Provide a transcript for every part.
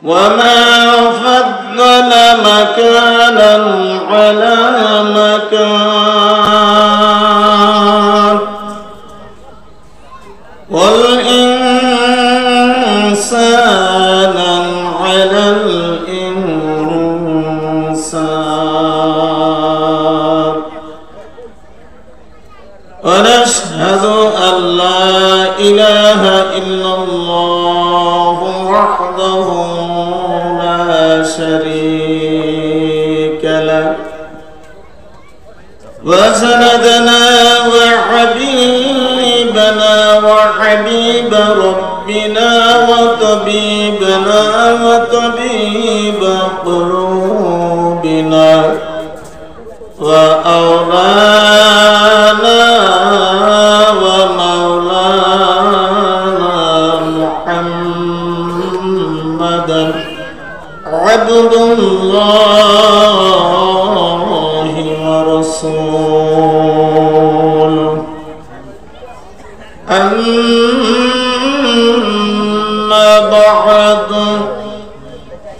وما فضل مكانا على مكان والإنسان على الإنسان ونشهد أن لا إله إلا الله وحده لا شريك له وسندنا وحبيبنا وحبيب ربنا وطبيبنا وطبيب قلوبنا وأولانا ومولانا محمدا عبد الله ورسوله أما بعد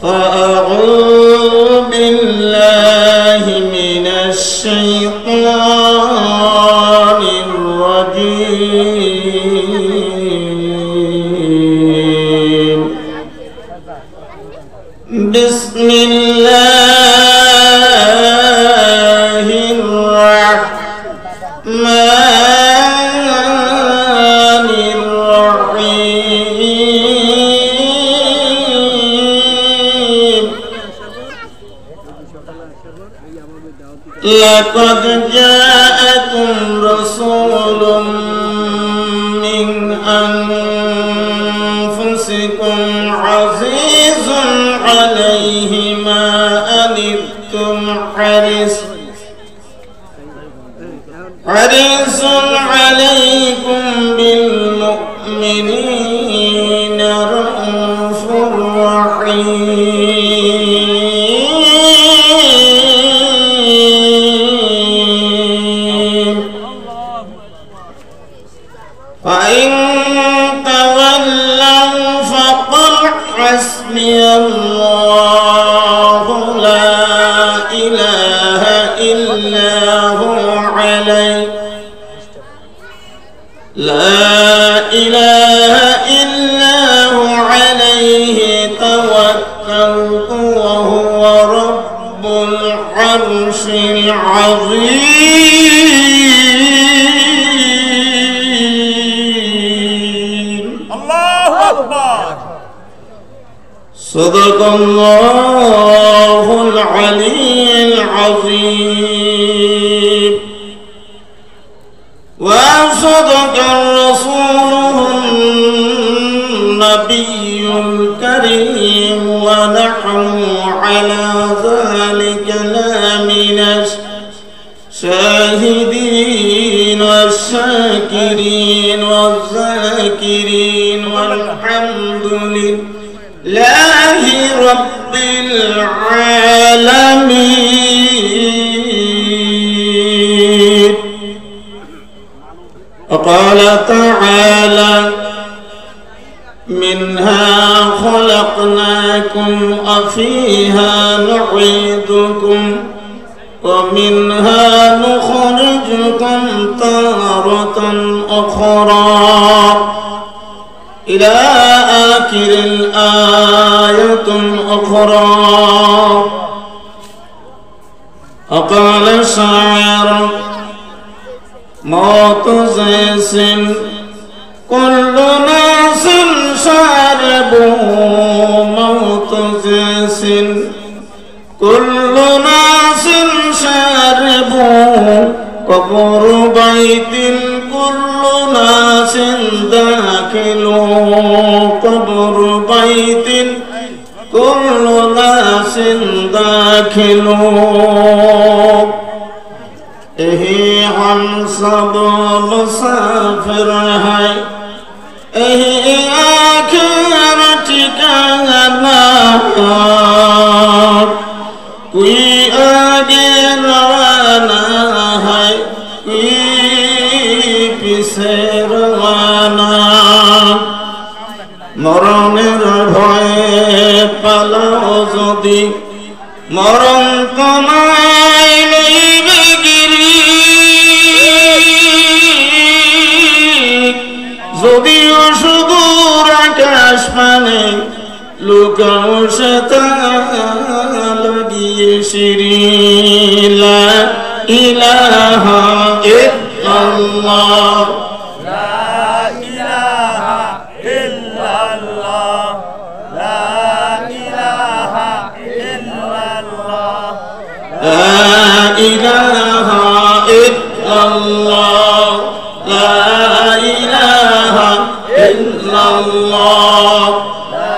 فأعوذ بالله من الشيطان الرجيم بسم الله الرحمن الرحيم لقد جاءكم رسول من أنفسكم عزيز عليه ما أنتم حريص عليكم بالمؤمنين رءوف رحيم فإن تولوا فقل حسبي الله لا إله إلا هو عليه توكلت وهو رب العرش العظيم الله أكبر صدق الله العلي العظيم وصدق رسوله النبي الكريم ونحن على ذلك من الشاهدين والشاكرين والذاكرين والحمد لله رب العالمين. وقال تعالى منها خلقناكم وفيها نعيدكم ومنها نخرجكم تارة أخرى إلى آخر الآية الأخرى. وقال الشاعر موت زيس كل ناس شاربه موت زيس كل ناس شاربه قبر بيت كل ناس داخله قبر بيت كل ناس داخله यही हम सब मुसाफिर हैं यही आखिर ठिकाना कोई आगे रवाना है कोई पीछे रवाना যদি মরণ তোমায় লইবে গিরি, যদিও সুদূর আকাশ মানে লুকাও সে তা লাগিয়ে শিরি। লা ইলাহা ইল্লাল্লাহ, লা ইলাহা ইল্লাল্লাহ, লা ইলাহা ইল্লাল্লাহ, লা ইলাহা ইল্লাল্লাহ, লা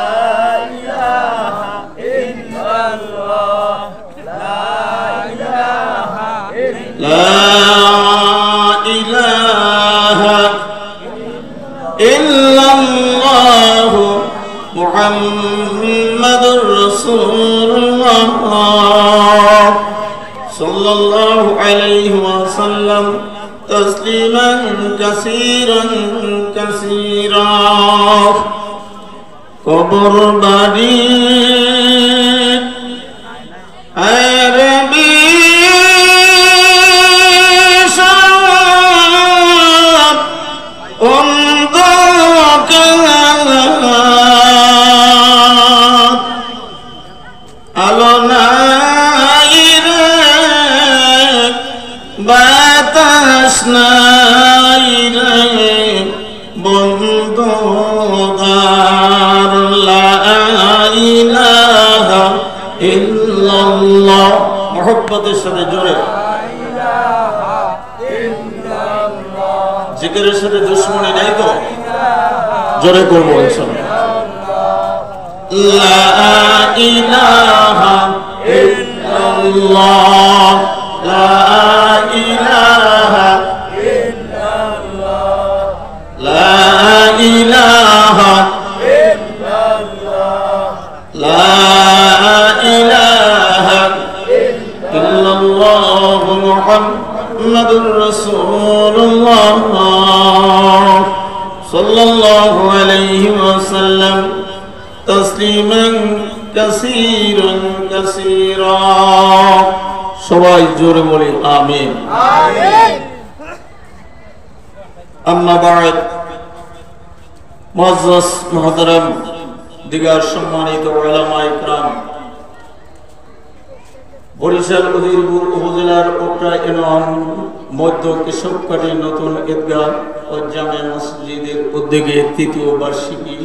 ইলাহা ইল্লাল্লাহ, লা ইলাহা ইল্লাল্লাহ মুহাম্মাদুর রাসূলুল্লাহ সাল্লাল্লাহু আলাইহি ওয়াসাল্লাম তাসলিমান কাসীরান কাসীরা। কবর বাড়ি আরবি আলো নাই রে বাতাস নাই রে বন্ধুদার। লা ইলাহা ইল্লাল্লাহ, মুহাব্বতের সাথে জোরে, জিকিরের সাথে দুশ্মনী নাই তো, জোরে করবো ইনশাআল্লাহ। লা ইলাহা ইল্লাল্লাহ, লা ইলাহা ইল্লাল্লাহ, লা ইলাহা ইল্লাল্লাহ, লা ইলাহা ইল্লাল্লাহ মুহাম্মাদুর রাসূলুল্লাহ সাল্লাল্লাহু আলাইহি ওয়াসাল্লাম তাসলিমান কাসীরান কাসীরা। সবাই জোরে বলি আমিন। আমিন। আম্মা বা'দ, মুআজ্জাজ মুহতারাম দিগার সম্মানিত উলামায়ে কিরাম, বরিশাল উজিরপুর উপজেলার ওকরা ইউনিয়ন মধ্য কেশবকাঠি নতুন ঈদগাহ ও জামে মসজিদের উদ্যোগে তৃতীয় বার্ষিকী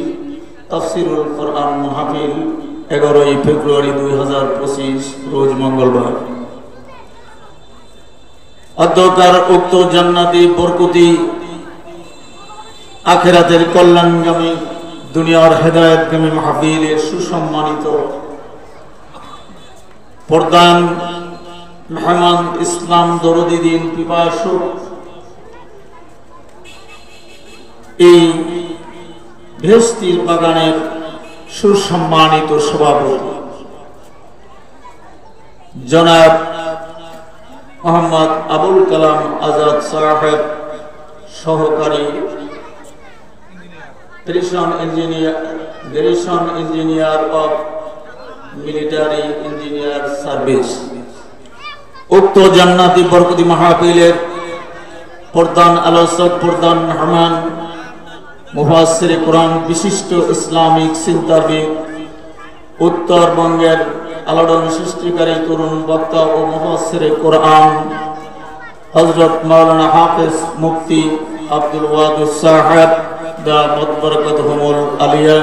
তাফসিরুল কোরআন মাহফিল 11ই ফেব্রুয়ারি 2025 রোজ মঙ্গলবার। অধ্যকার উক্ত জান্নাতি বরকতি আখিরাতের কল্যাণগামী দুনিয়ার হেদায়েতগামী মাহফিলের সুসম্মানিত প্রধান মেহমান ইসলাম দরদি দিন পিপাসুক এই ভেস্তির বাগানের সুসম্মানিত সভাপতি জনাব মোহাম্মদ আবুল কালাম আজাদ সাহেব, সহকারী garrison engineer of military engineer service, উক্ত জান্নাতি বরকতি মাহফিলের প্রধান আলোচক, প্রধান মেহমান, মুফাসসিরে কোরআন, বিশিষ্ট ইসলামিক চিন্তাবিদ, উত্তরবঙ্গের আলোড়ন সৃষ্টিকারী তরুণ বক্তা ও মুফাসসিরে কোরআন হযরত মাওলানা হাফেজ মুফতি আব্দুল ওয়াদুদ সাহেব দামাত বরকাতুহুমুল আলিয়া,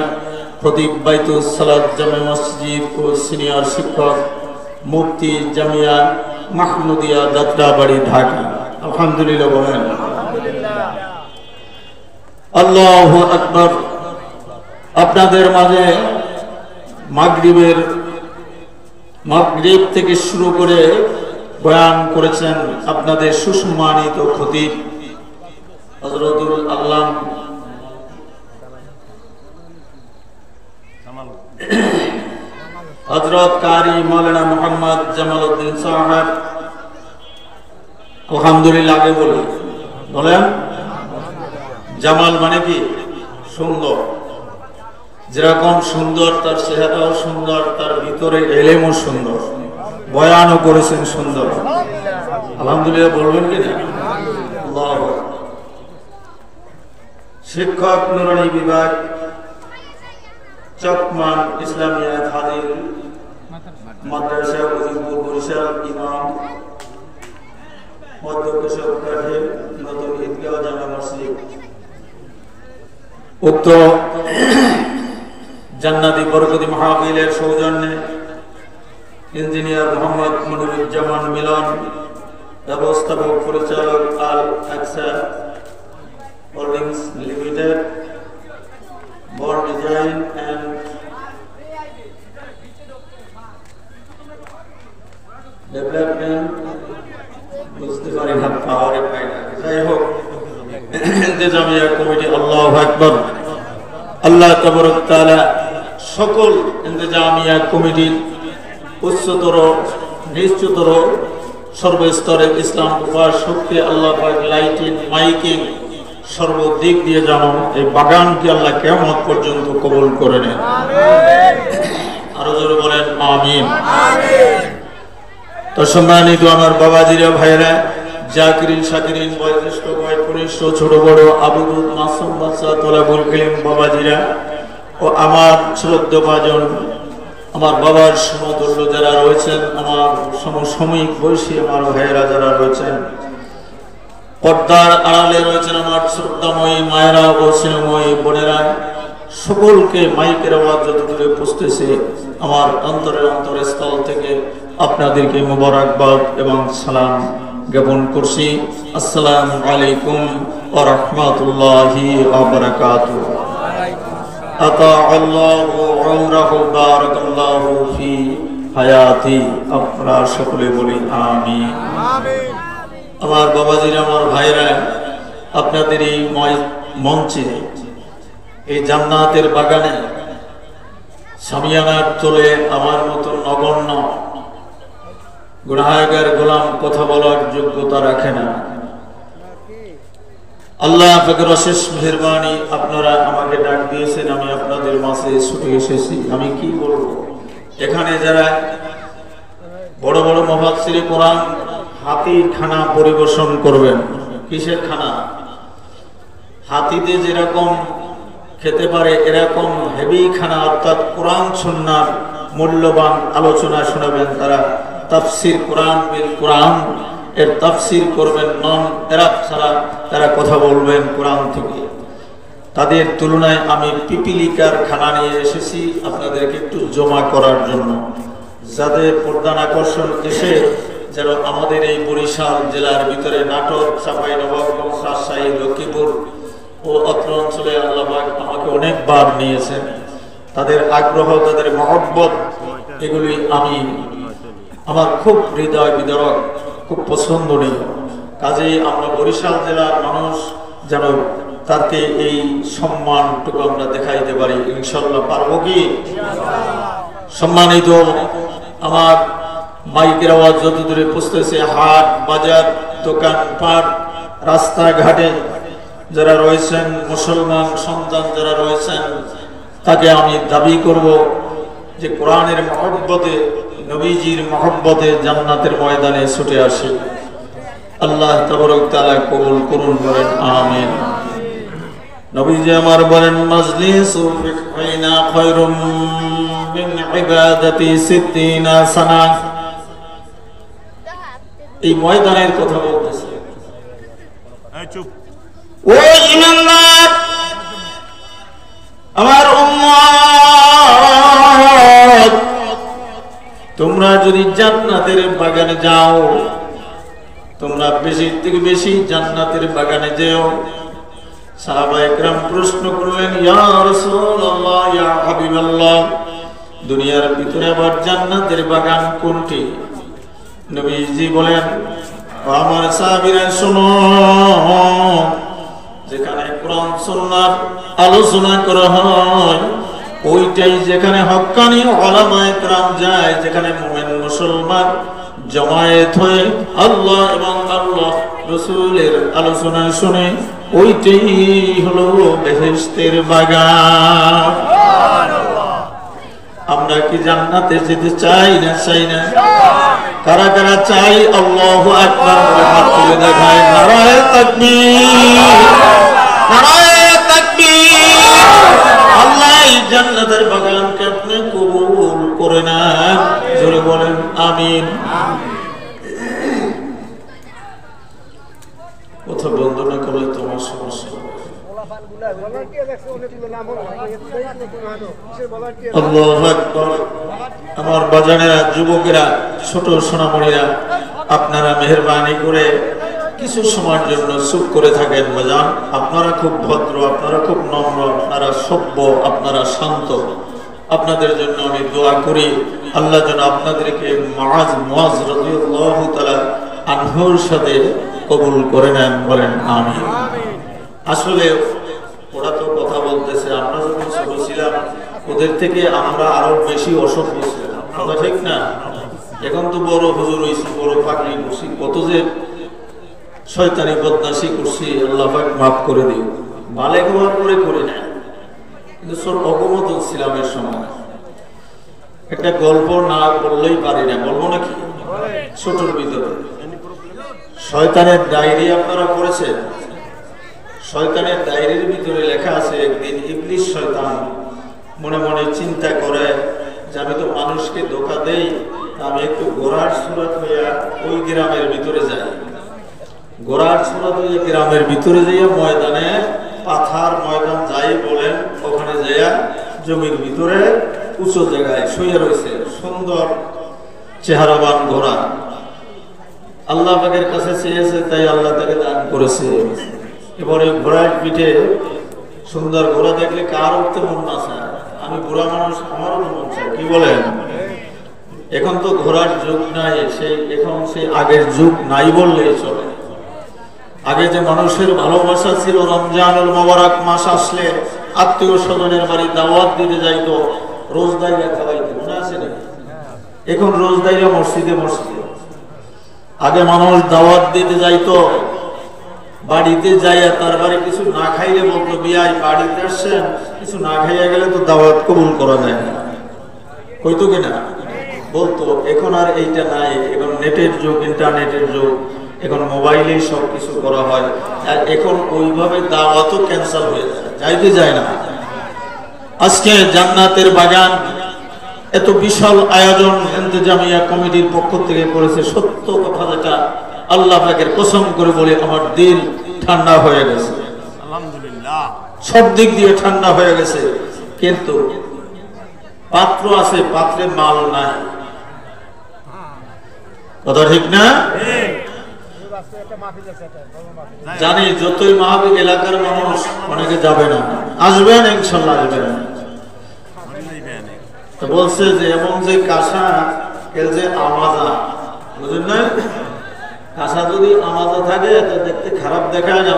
খতিব বাইতুস সালাত জামে মসজিদ ও সিনিয়র শিক্ষক মুফতি জামিয়া মাহমুদিয়া যাত্রাবাড়ি ঢাকা। আলহামদুলিল্লাহ বলেন আল্লাহু আকবার। আপনাদের মাঝে মাগরিব থেকে শুরু করে বয়ান করেছেন আপনাদের সুসম্মানিত খতিব হযরতুল আল্লাম হযরত কারি মাওলানা মুহাম্মদ জামাল উদ্দিন সাহেব। আলহামদুলিল্লাহ আগে বলেন জামাল মানে কি? সুন্দর। যেরকম সুন্দর তার চেহারাও সুন্দর, তার ভিতরে এলেমও সুন্দর, বয়ানও করেছেন সুন্দর। আলহামদুলিল্লাহ বলবেন কি না? আল্লাহু আকবার। শিক্ষক নুরানি বিভাগ, চকমান ইসলামিয়া ফাজিল মাদ্রাসা উজিরপুর বরিশাল, ইমাম মধ্যকেশর কাঠে নতুন ঈদগাহ জামে মসজিদ। উক্ত জান্নাতি বরকতি মাহফিলের সৌজন্যে ইঞ্জিনিয়ার মোহাম্মদ মনিরুজ্জামান মিলন, ব্যবস্থাপক পরিচালক Al Aqsa holdings limited, board design and development, বুঝতে পারি না পাওয়ারে পাই না, যাই হোক ইন্তেজামিয়া কমিটি, আল্লাহু আকবার। আল্লাহ তাবারক তাআলা সকল ইন্তেজামিয়া কমিটির উচ্চতর নিশ্চতর সর্বস্তরের ইসলাম উপাসককে আল্লাহ পাক লাইটিং মাইকিং সর্বদিক দিয়ে জানো এই বাগানকে আল্লাহ কিয়ামত পর্যন্ত কবুল করে নেন। আরো জোরে বলেন আমিন। তো সম্মানিত আমার বাবাজিরা, ভাইরা, জাকিরিন শাকিরিন, বয়োজ্যেষ্ঠ বয়োকনিষ্ঠ, ছোট বড়, আবুদুল মাসুম বাচ্চা, তোলাবুল ইলম বাবাজিরা ও আমার শ্রদ্ধভাজন, আমার বাবার সমতুল্য যারা রয়েছেন, আমার সমসাময়িক বয়সী আমার ভাইয়েরা যারা রয়েছেন, পর্দার আড়ালে রয়েছেন আমার শ্রদ্ধাময়ী মায়েরা ও স্নেহময়ী বোনেরা, সকলকে মাইকের আওয়াজ যত দূরে পৌঁছতেছে আমার অন্তরের স্থল থেকে আপনাদেরকে মোবারকবাদ এবং সালাম জ্ঞাপন করছি। আসসালামু আলাইকুম ওয়া রাহমাতুল্লাহি ওয়া বারাকাতুহু। আতাআল্লাহু উমরাহু বারাকাল্লাহু ফি হায়াতি। আপনারা সকলে বলি আমিন। আমার বাবাজিরা, আমার ভাইরা, আপনাদের এই মঞ্চে, এই জান্নাতের বাগানে সামিয়ানার তোলে আমার মতো নগণ্য গুনাহগার গোলাম কথা বলার যোগ্যতা রাখে না। আল্লাহ পাকের অশেষ মেহেরবানি, আপনারা আমাকে ডাক দিয়েছেন, আমি আপনাদের মাঝে ছুটে এসেছি। আমি কি বলবো, এখানে যারা বড় বড় মুফাসসিরে কোরআন হাতির খানা পরিবেশন করবেন। কিসের খানা? হাতিতে যেরকম খেতে পারে এরকম হেভি খানা, অর্থাৎ কোরআন সুন্নাহর মূল্যবান আলোচনা শোনাবেন। তারা তাফসির কোরআন বিল কোরআন এর তাফসির করবেন, নন এরাব ছাড়া তারা কথা বলবেন কোরআন থেকে। তাদের তুলনায় আমি পিপিলিকার খানা নিয়ে এসেছি আপনাদেরকে একটু জমা করার জন্য, যাতে প্রধান আকর্ষণ এসে যেন আমাদের এই বরিশাল জেলার ভিতরে নাটোর, চাঁপাইনবাবগঞ্জ, রাজশাহী, লক্ষ্মীপুর ও অত্র অঞ্চলে আল্লাহ পাক আমাকে অনেকবার নিয়েছেন। তাদের আগ্রহ, তাদের মহব্বত, এগুলি আমার খুব হৃদয় বিদারক, খুব পছন্দনীয়। কাজেই আমরা বরিশাল জেলার মানুষ যেন তাকে এই সম্মানটুকু আমরা দেখাইতে পারি, ইনশাআল্লাহ পারবো কি? সম্মানিত আমার মাইকের আওয়াজ যত দূরে পৌঁছতেছে, হাট বাজার, দোকানপাট, রাস্তাঘাটে যারা রয়েছেন, মুসলমান সন্তান যারা রয়েছেন, তাকে আমি দাবি করব যে কোরআনের মহব্বতে, নবীজির মহব্বতে জান্নাতের ময়দানে ছুটে আসে। আল্লাহ তাবারক তাআলা কবুল করুন, বলেন আমিন। নবীজি আমার বলেন, মাজলিসু ফিনা খায়রুম মিন ইবাদাতি 60 সানা। এই ময়দানের কথা বলতেছে। ও ইমানদার, আমার উম্মত, তোমরা যদি জান্নাতের বাগানে যাও, তোমরা বেশি থেকে বেশি জান্নাতের বাগানে যেও। সাহাবায়ে কেরাম প্রশ্ন করলেন, ইয়া রাসূলুল্লাহ, ইয়া হাবিবাল্লাহ, দুনিয়ার ভিতরে আবার জান্নাতের বাগান কোনটি? নবীজি বলেন, আমার সাহাবীরা শোনো, যেখানে কোরআন সুন্নাহর আলোচনা করা হয়, ওইটাই যেখানে হক্কানি উলামায়ে কেরাম যায়, যেখানে মুমিন মুসলমান জমায়েত হয়ে আল্লাহ এবং আল্লাহ রাসূলের আলোচনা শুনে, ওইটাই হলো বেহেশতের বাগান। আমরা কি জান্নাতে যেতে চাই না চাই না? কারা কারা চাই? আল্লাহু আকবার বলে হাত তুলে দেখায়। নারায়ে তাকবীর, নারায়ে তাকবীর। আল্লাহ এই জান্নাতের বাগানকে আপনি কবুল করে নেন। জোরে বলেন আমিন। কথা বন্ধ না করলে তোমার সমস্যা। আল্লাহু আকবার। আমার বাজানেরা, যুবকেরা, ছোট সোনামণিরা, আপনারা মেহেরবানি করে কিছু সময়ের জন্য চুপ করে থাকেন। বাজান, আপনারা খুব ভদ্র, আপনারা খুব নম্র, আপনারা সভ্য, আপনারা শান্ত। আপনাদের জন্য আমি দোয়া করি আল্লাহ যেন আপনাদেরকে মুআজ রাদিয়াল্লাহু তাআলা আনহুর সাথে কবুল করে নেন। বলেন আমিন। আসলে ওরা তো কথা বলতেছে, আমরা যখন ছোট ছিলাম ওদের থেকে আমরা আরো বেশি অসভ্য ছিলাম, কথা ঠিক না? এখন তো বড় হুজুর হইছি, বড় পাগড়ি করছি, কত যে শয়তানি বদমাশি করছি, আল্লাহ পাক মাফ করে দিও। ভালো ব্যবহার করে করে না, কিন্তু অগমত ছিলাম এর সময়। একটা গল্প না বললেই পারি না, বলবো নাকি? ছোটর ভিতরে শয়তানের ডায়েরি আপনারা পড়েছেন? শয়তানের ডায়েরির ভিতরে লেখা আছে, একদিন ইবলিস শয়তান মনে মনে চিন্তা করে যে আমি তো মানুষকে ধোঁকা দেই, আমি একটু ঘোড়ার সুরত হইয়া ওই গ্রামের ভিতরে যাই। ঘোড়ার সুরত হইয়া গ্রামের ভিতরে যাইয়া ময়দানে, পাথার ময়দান যাই বলেন, ওখানে যাইয়া জমির ভিতরে উঁচু জায়গায় শুয়ে রয়েছে সুন্দর চেহারাবান ঘোড়া। আল্লাহ পাকের কাছে চেয়েছে, তাই আল্লাহ তাকে দান করেছে। এবারে ঘোড়ার পিঠে সুন্দর ঘোড়া দেখলে কার উঠতে মন না চায়? আমি বুড়া মানুষ, আমারও তো মন চায়। কি বলেন? এখন তো ঘোড়ার যুগ নাই, এখন সেই আগের যুগ নাই বললেই চলে। আগে যে মানুষের ভালোবাসা ছিল, রমজানুল মোবারক মাস আসলে আত্মীয় স্বজনের বাড়ি দাওয়াত দিতে যাইতো, রোজদাইরা খাওয়াইতো, মনে আছে নাকি? এখন রোজদাইরা মসজিদে মসজিদে। আগে মানুষ দাওয়াত দিতে যাইতো, বাড়িতে যাইয়া তার বাড়ি কিছু না খাইলে বলতো, বিয়াই বাড়িতে আসছেন, কিছু না খাইয়া গেলে তো দাওয়াত কবুল করা যায় না, হইতো কিনা বলতো। এখন আর এইটা নাই, এখন নেটের যুগ, ইন্টারনেটের যুগ, এখন মোবাইলেই সব কিছু করা হয়। আর এখন ওইভাবে দাওয়াতও ক্যান্সেল হয়ে যায়, যাইতে যায় না। আজকে জান্নাতের বাগান এত বিশাল আয়োজন ইন্তেজামিয়া কমিটির পক্ষ থেকে করেছে। সত্য কথা যেটা, আল্লাহ পাকের কসম করে বলে আমার দিল ঠান্ডা হয়ে গেছে, আলহামদুলিল্লাহ, সব দিক দিয়ে ঠান্ডা হয়ে গেছে। কিন্তু পাত্র আছে, পাত্রে মাল নাই, কথা ঠিক না? জানি যতই মাহফিল এলাকার মানুষ অনেকে যাবে না, আসবেন ইনশাল্লাহ আসবেন। বলছে যে এমন যে কাঁসা এর যে আমাজা, বুঝলেন না? কাঁসা যদি আমাজা থাকে তো দেখতে খারাপ দেখায় না,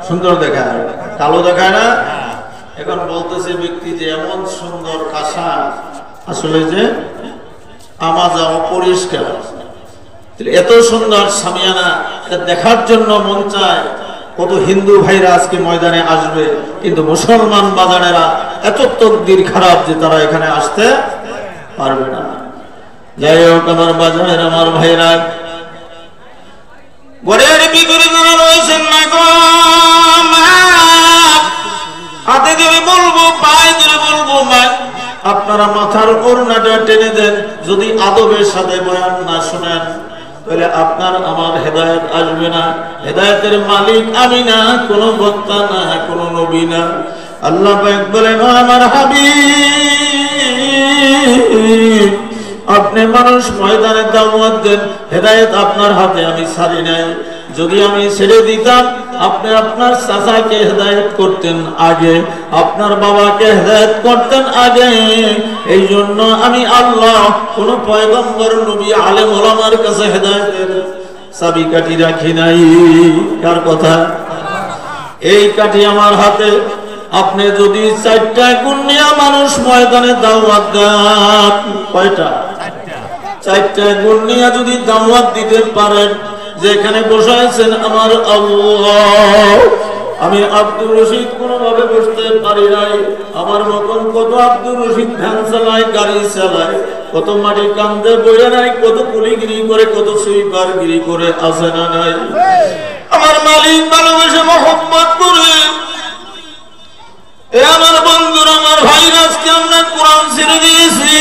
সুন্দর দেখায়, কালো দেখায় না। এখন বলতেছে ব্যক্তি যে এমন সুন্দর কাঁসা, আসলে যে আমাজা অপরিষ্কার। এত সুন্দর সামিয়ানা, এটা দেখার জন্য মন চায়। কত হিন্দু ভাইরা আজকে ময়দানে আসবে, কিন্তু মুসলমান বাজারেরা এত তকদির খারাপ যে তারা এখানে আসতে পারবে না। যাই হোক, আমার বাজারের আমার ভাইরা ঘরের ভিতরে যারা রয়েছেন না গো, হাতে ধরে বলবো, পায়ে ধরে বলবো, মা আপনারা মাথার ওড়নাটা টেনে দেন। যদি আদবের সাথে বয়ান না শোনেন তাহলে আপনার আমার হেদায়েত আসবে না। হেদায়েতের মালিক আমি না, কোনো বক্তা না, কোনো নবী না। আল্লাহ পাক বলেন, আমার হাবিব, আপনি মানুষ ময়দানে দাওয়াত দেন, হেদায়েত আপনার হাতে আমি ছাড়ি নাই। যদি আমি ছেড়ে দিতাম, আপনি আপনার চাচাকে হেদায়েত করতেন আগে, আপনার বাবাকে হেদায়েত করতেন আগে। এই জন্য আমি আল্লাহ কোন পয়গম্বর, নবী, আলেম ওলামার কাছে হেদায়েতের চাবি কাঠি রাখি নাই। কার কথা? এই কাঠি আমার হাতে। আপনি যদি 4টা গুণ নিয়ে মানুষ ময়দানে দাওয়াত দেন, কয়টা? 4টা গুণ নিয়ে যদি দাওয়াত দিতে পারেন, যেখানে বসাইছেন আমার আল্লাহ, আমি আব্দুর রশিদ কোনোভাবে বসতে পারি নাই। আমার মতন কত আব্দুর রশিদ ভ্যান চালায়, গাড়ি চালায়, কত মাটি কান্দে বইয়া নাই, কত কুলিগিরি করে, কত সুইপারগিরি করে, আছে না নাই? আমার মালিক ভালোবেসে মহব্বত করে এ আমার বন্ধুরা, আমার ভাইরা, আজকে আমরা কোরআন ছেড়ে দিয়েছি,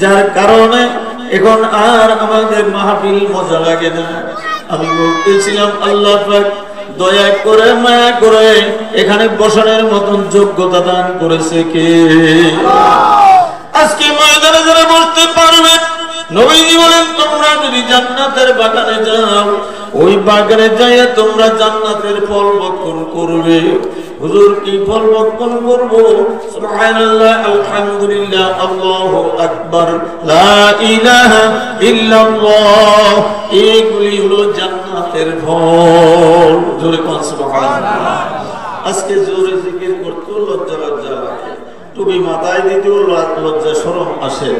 যার কারণে এখন আর আমাদের মাহফিল মজা লাগে না। আমি বলতেছিলাম আল্লাহ পাক দয়া করে মায়া করে এখানে বসানোর মতন যোগ্যতা দান করেছে কে? আজকে ময়দানে যারা বসতে পারবে, নবীজি বলেন তোমরা যদি জান্নাতের বাগানে যাও, ওই বাগানে যাইয়া তোমরা জান্নাতের ফল ভক্ষণ করবে। হুজুর কি ফল ভক্ষণ করব? সুবহানাল্লাহ, আলহামদুলিল্লাহ, আল্লাহু আকবার, লা ইলাহা ইল্লাল্লাহ, এগুলি হলো জান্নাতের ফল। জোরে কোন সুবহানাল্লাহ। আজকে জোরে জিকির করতে লজ্জা লজ্জা লাগে, টুপি মাথায় দিতেও লজ্জা শরম আসে,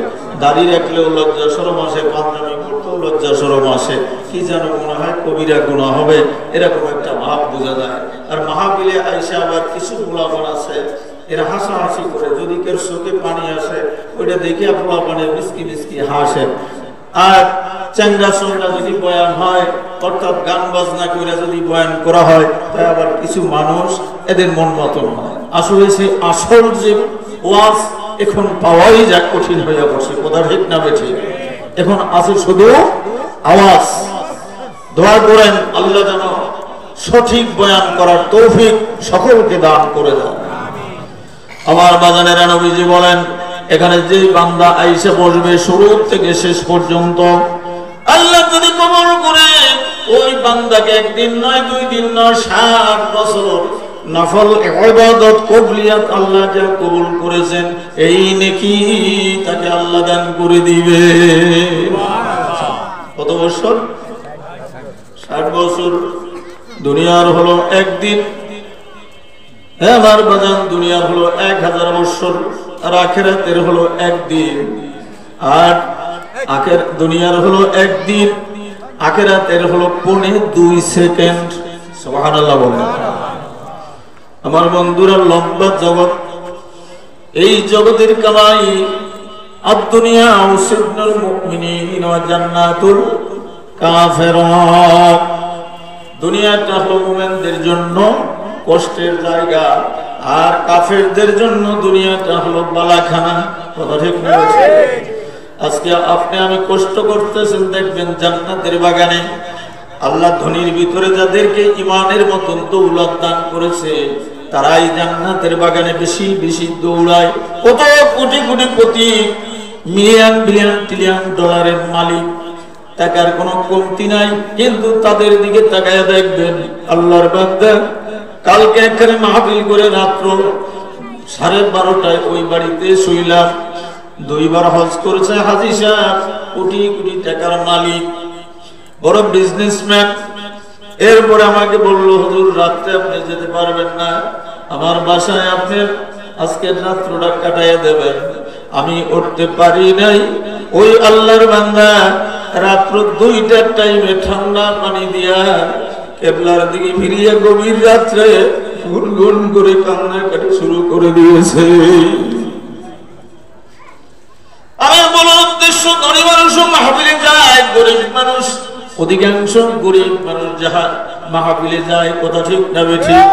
দাড়ি রাখলেও লজ্জা শরম আসে, পাঞ্জাবি করতেও লজ্জা শরম আসে। কি যেন মনে হয় কবিরা গুনাহ হবে, এরকম একটা ভাব বোঝা যায়। আর মাহফিলে আইসা আবার কিছু পোলাপান আছে, এরা হাসাহাসি করে, যদি কেউ চোখে পানি আসে ওইটা দেখে পোলাপানে মিসকি মিসকি হাসে। আর চাঙ্গা সঙ্গা যদি বয়ান হয়, অর্থাৎ গান বাজনা করে যদি বয়ান করা হয়, তাই আবার কিছু মানুষ এদের মন মতন হয়। আসলে সে আসল যে ওয়াজ এখন পাওয়াই যা কঠিন হয়ে বসে, কথা ঠিক না বেঠিক? এখন আছে শুধু আওয়াজ। দোয়া করেন আল্লাহ যেন সঠিক বয়ান করার তৌফিক সকলকে দান করে দেন। আমার বাজানেরা, নবীজি বলেন এখানে যে বান্দা আইসা বসবে শুরু থেকে শেষ পর্যন্ত, আল্লাহ যদি কবুল করে ওই বান্দাকে একদিন নয়, 2 দিন নয়, 60 বছর নফল ইবাদত কবুলিয়াত আল্লাহ যা কবুল করেছেন, এই নেকি তাকে আল্লাহ দান করে দিবে। কত বছর? 60 বছর। দুনিয়ার হলো একদিন, আমার বাজান দুনিয়ার হলো 1000 বছর, আর আখিরাতের হলো একদিন। আর দুনিয়ার হলো একদিন, আখিরাতের হলো 2.5 সেকেন্ড। সুবহানাল্লাহ বলেন। আমার বন্ধুরা, লম্বা জগৎ, এই জগতের কামাই আদ-দুনিয়া সিজনুল মুমিনিন ওয়া জান্নাতুল কাফিরিন। দুনিয়াটা হলো মুমিনদের জন্য কষ্টের জায়গা, আর কাফেরদের জন্য দুনিয়াটা হলো বালাখানা। কথা ঠিক না? আজকে আপনি আমি কষ্ট করতেছেন, দেখবেন জান্নাতের বাগানে আল্লাহ ধনির ভিতরে যাদেরকে ইমানের মতন দৌলত দান করেছে, তারাই জান্নাতের বাগানে বেশি বেশি দৌড়ায়। কত crore crore crore million billion trillion ডলারের মালিক, টাকার কোনো কমতি নাই, কিন্তু তাদের দিকে তাকায় দেখবেন আল্লাহর বান্দা কালকে এখানে মাহফিল করে রাত্র 12:30টায় ওই বাড়িতে শুইলাম। 2 বার হজ করেছে হাজী সাহেব, কোটি কোটি টাকার মালিক, বড় বিজনেসম্যান। এরপরে আমাকে বললো, হুজুর রাতে আপনি যেতে পারবেন না, আমার বাসায় আপনি আজকে রাত্রটা কাটাইয়া দেবেন। আমি উঠতে পারি নাই। ওই আল্লাহর বান্দা রাত্র 2টার টাইমে ঠান্ডা পানি দিয়া কেবলার দিকে ফিরিয়ে গভীর রাত্রে গুনগুন করে কান্নাকাটি শুরু করে দিয়েছে। আমার বলার উদ্দেশ্য, ধনী মানুষও মাহফিলে যায়, গরিব মানুষ, অধিকাংশ গরিব মানুষ যাহা মাহফিলে যায়, কথা ঠিক না বেঠিক?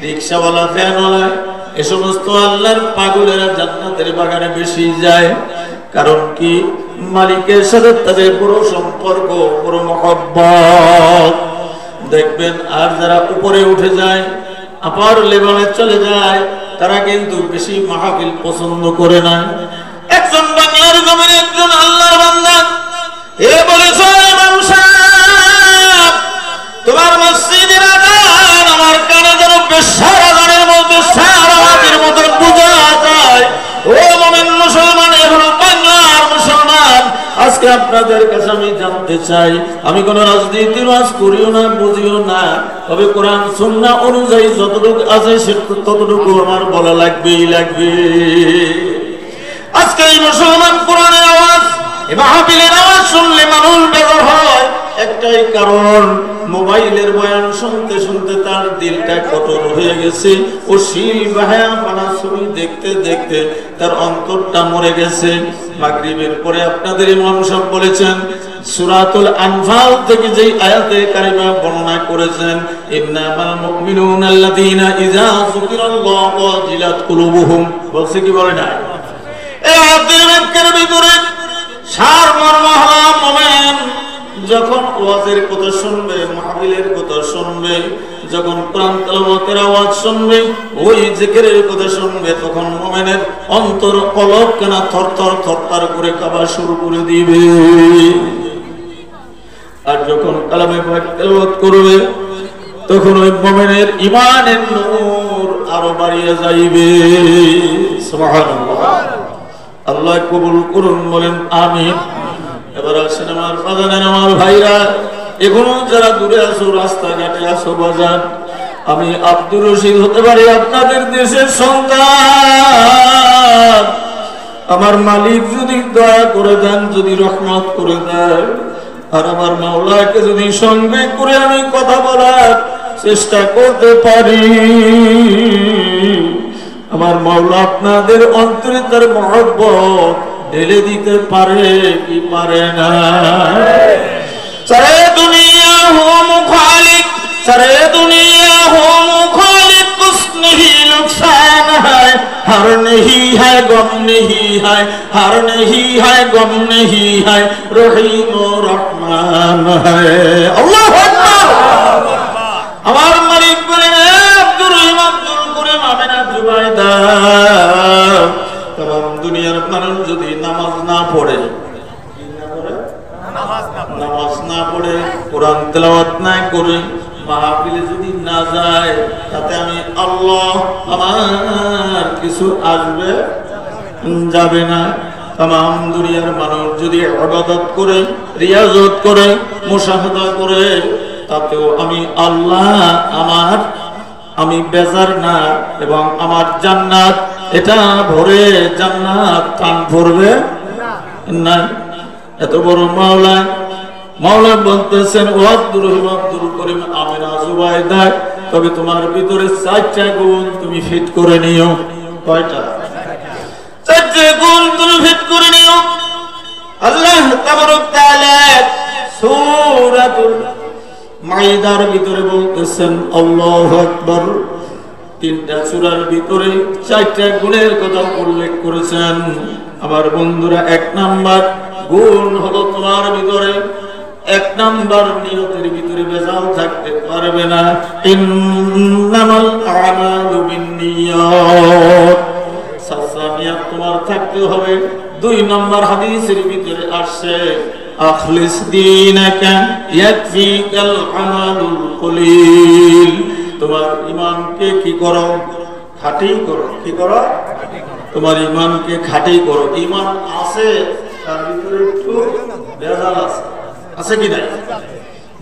রিক্সাওয়ালা, ভ্যানওয়ালা, এ সমস্ত আল্লাহর পাগলেরা জান্নাতের বাগানে বেশি যায়। কারণ কি? মালিকের সাথে তাদের বড় সম্পর্ক, বড় মহব্বত। দেখবেন আর যারা উপরে উঠে যায়, আপার লেভেলে চলে যায়, তারা কিন্তু বেশি মাহফিল পছন্দ করে না। একজন বাংলার জমির একজন আল্লাহর বান্দা এ বলেছে, তোমার মসজিদের আযান আমার কানে যেন বেশ্যার আযানের মধ্যে সারাতের মতো বোঝা যায়। ও মুমিন মুসলমান, এ হলো বাংলার মুসলমান। আজকে আপনাদের কাছে আমি জানতে চাই, আমি কোন রাজনীতির ওয়াজ করিও না, বুঝিও না, তবে কোরআন সুন্নাহ অনুযায়ী যতটুকু আছে ততটুকু আমার বলা লাগবেই লাগবে। আজকে এই মুসলমান কোরআনের আওয়াজ, এই মাহফিলের আওয়াজ শুনলে মানুষ বেজার হয়। একটাই কারণ, মোবাইলের বয়ান শুনতে শুনতে তার দিলটা কঠোর হয়ে গেছে। ও শিল বাহায়া পানা ছবি দেখতে দেখতে তার অন্তরটা মরে গেছে। মাগরিবের পরে আপনাদের ইমাম সাহেব বলেছেন সূরাতুল আনফাল থেকে যেই আয়াতে কারিমা বর্ণনা করেছেন, ইন্নামাল মুমিনুনা আল্লাযীনা ইযা যুকিরাল্লাহু ওয়াজিলাত কুলুবুহুম, বলছে কি বলে না? এই আয়াতের ভিতরে সারমর্ম হলো মুমিন যখন ওয়াজের কথা শুনবে, মাহফিলের কথা শুনবে, যখন কোরআন তেলাওয়াতের আওয়াজ শুনবে, ওই জিকিরের কথা শুনবে, তখন মুমিনের অন্তর কলব কেনা থরথর থরথর করে কাঁপা শুরু করে দিবে। আর যখন কালামে পাক তেলাওয়াত করবে, তখন ওই মুমিনের ঈমানের নূর আরো বাড়িয়ে যাইবে। সুবহানাল্লাহ। আল্লাহ কবুল করুন, বলেন আমিন। এবার আসেন আমার বাজানের আমার ভাইরা, এখনো যারা দূরে আছো, রাস্তাঘাটে আছো, বাজার, আমি আব্দুর রশিদ হতে পারি আপনাদের দেশের সন্তান। আমার মালিক যদি দয়া করে দেন, যদি রহমত করে দেন, আর আমার মাওলাকে যদি সঙ্গে করে আমি কথা বলার চেষ্টা করতে পারি, আমার মাওলা আপনাদের অন্তরে তার মহব্বত ঢেলে দিতে পারে কি পারে না? সারে দুনিয়া হো মুখালিক, সারে দুনিয়া হো মুখালিক, কুছ नहीं नुकसान है, हर नहीं है गम नहीं है, हर नहीं है गम नहीं है, रहीम रहमान है। अल्लाहु আকবার। আমার মালিক বলেন, আব্দুর রহিম, আব্দুল করিম, আমিনা, জুবাইদা, তাম দুনিয়ার মানুষ যদি নামাজ না পড়ে, নামাজ না পড়ে, কোরআন তেলাওয়াত না করে, মাহফিলে যদি না যায়, তাতে আমি আল্লাহ আমার কিছু আসবে যাবে না। তাম দুনিয়ার মানুষ যদি ইবাদত করে, রিয়াজত করে, মুশাহাদা করে, তাতেও আমি আল্লাহ আমি বেজার না, এবং আমার জান্নাত এটা ভরে, জান্নাত টান ভরবে না। এত বড় মাওলা বলতেছেন, ও আব্দুর রহিম, আব্দুল করিম, আমিনা, জুবাইদা, তবে তোমার ভিতরে 4টা গুণ তুমি ফিট করে নিও। কয়টা? 4টা গুণ তুমি ফিট করে নিও। আল্লাহ তাবারক তাআলা সূরাতুল মাইদার ভিতরে বলতেছেন, আল্লাহু আকবার। 3টা সূরার ভিতরে 4টা গুণের কথা উল্লেখ করেছেন। আমার বন্ধুরা, 1 নাম্বার গুণ হলো তোমার ভিতরে, 1 নাম্বার নিয়তের ভিতরে ভেজাল থাকতে পারবে না। ইন্নামাল আমালু বিন্নিয়াত, সাচ্চা নিয়ত তোমার থাকতে হবে। 2 নাম্বার হাদিসের ভিতরে আসছে, আখলিস দীনাকা ইয়াকফিকাল আমালুল কলিল। তোমার ঈমানকে কি করো? খাঁটি করো। কি করো? তোমার ঈমানকে খাঁটি করো। ঈমান আছে, তার ভিতরে একটু ভেজাল আছে, আছে কি নাই?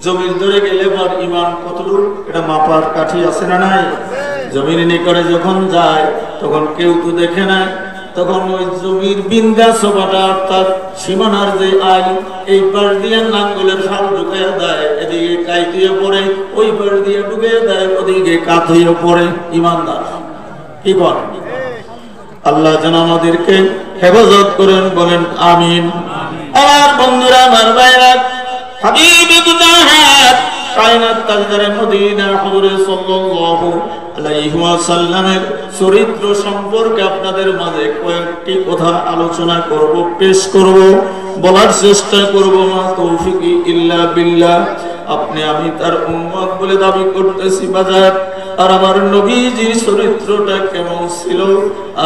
জমির ধরে গেলে পর ঈমান কতটুকু, এটা মাপার কাঠি আছে না নাই? জমির নিকটে যখন যায়, তখন কেউ তো দেখে না, তখন ওই জমির বিন্দা সোপাটা, অর্থাৎ সীমানার যে আইল, এই পাশ দিয়ে নাঙ্গলের ফাল ঢুকিয়ে দেয়, এদিকে কাই দিয়ে পড়ে, ওই পাশ দিয়ে ঢুকিয়ে দেয়, ওদিকে কাত হয়ে পড়ে। ইমানদার কি করে? আল্লাহ যেন আমাদেরকে হেফাজত করেন, বলেন আমিন। আমার বন্ধুরা, আমার ভাইরা, হাবিবে দুজাহাত কায়নাত তাজদারে মদিনা হুজুরে সাল্লাল্লাহু আলাইহি ওয়াসাল্লামের চরিত্র সম্পর্কে আপনাদের মাঝে কয়েকটি কথা আলোচনা করব, পেশ করব, বলার চেষ্টা করব। মা তৌফিকি ইল্লা বিল্লাহ। আপনি আমি তার উম্মত বলে দাবি করতেছি বাজার, আর আমার নবীজির চরিত্রটা কেমন ছিল,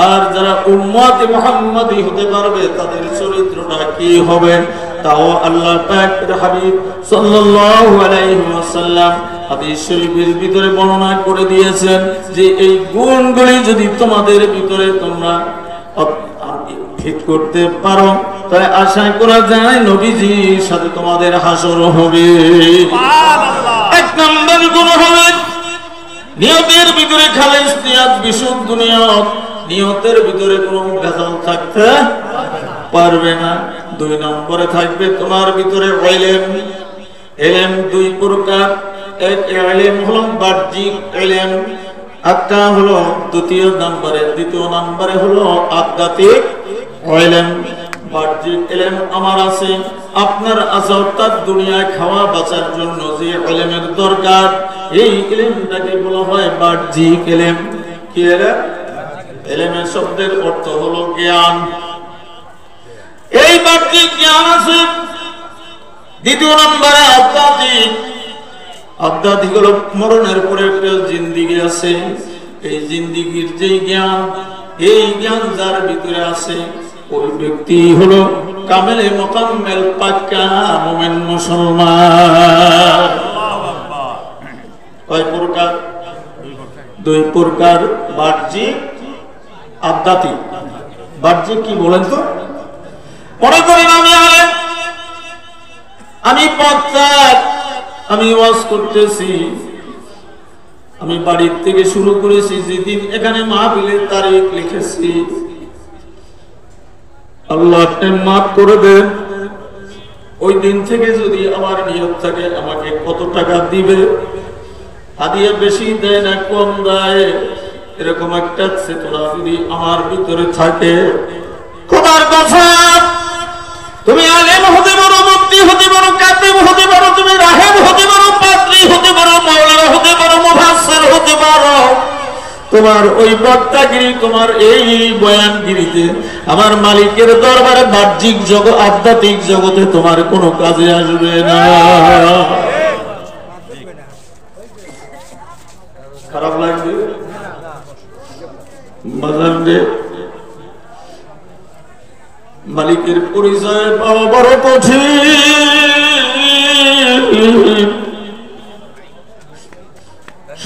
আর যারা উম্মতে মুহাম্মাদি হতে পারবে তাদের চরিত্রটা কি হবে, তাও আল্লাহ পাকের হাবিব সাল্লাল্লাহু আলাইহি ওয়াসাল্লাম হাদিস শরীফের ভিতরে বর্ণনা করে দিয়েছেন যে এই গুণগুলি যদি তোমাদের ভিতরে তোমরা ফিট করতে পারো, তাই আশা করা যায় নবীজির সাথে তোমাদের হাসর হবে। সুবহানাল্লাহ। 1 নম্বর গুণ হবে নিয়তের ভিতরে খালেস নিয়ত, বিশুদ্ধ নিয়ত। নিয়তের ভিতরে কোনো ভেজাল থাকতে পারবে না। 2 নম্বরে থাকবে তোমার ভিতরে ইলম। ইলম দুই প্রকার, এক ইলম হলো বাহ্যিক ইলম, একটা হলো দ্বিতীয় নম্বরে হলো আধ্যাত্মিক ইলম। বাহ্যিক ইলম আমার আছে, আপনার আছে, অর্থাৎ দুনিয়ায় খাওয়া বাঁচার জন্য যে ইলমের দরকার, এই ইলমটাকে বলা হয় বাহ্যিক ইলম। কি ইলম? ইলমের শব্দের অর্থ হলো জ্ঞান। এই বাহ্যিক জ্ঞান আছে। দ্বিতীয় নম্বরে আধ্যাত্মিক হলো মরণের পরে একটা জিন্দেগি আছে। এই জিন্দেগির যে জ্ঞান, এই জ্ঞান যার ভিতরে আছে, ওই ব্যক্তি হলো কামেলে মোকাম্মেল পাক্কা মুমিন মুসলমান। কয় প্রকার? দুই প্রকার, বাহ্যিক আধ্যাত্মিক। বাহ্যিক কি বলেন তো? মনে করেন আমি পথচার, আমি ওয়াজ করতেছি, আমি বাড়ির থেকে শুরু করেছি, যেদিন এখানে মাহফিলের তারিখ লিখেছি, আল্লাহ আপনি মাফ করে দেন। ওই দিন থেকে যদি আমার নিয়ত থাকে আমাকে কত টাকা দিবে, হাদিয়া বেশি দেয় না কম দেয়, এরকম একটা চেতনা যদি আমার ভিতরে থাকে, খোদার কথা, তুমি আলেম হতে পারো, মুফতি হতে পারো, কাতিব হতে পারো, তুমি রাহেব হতে পারো, পাদ্রী হতে পারো, মাওলানা হতে পারো, মুফাসসির হতে পারো, তোমার ওই বক্তাগিরি, তোমার এই বয়ানগিরিতে আমার মালিকের দরবারে বাহ্যিক জগৎ, আধ্যাত্মিক জগতে তোমার কোনো কাজে আসবে না। খারাপ লাগবে বাজার রে? মালিকের পরিচয় পাওয়া বড় কঠিন।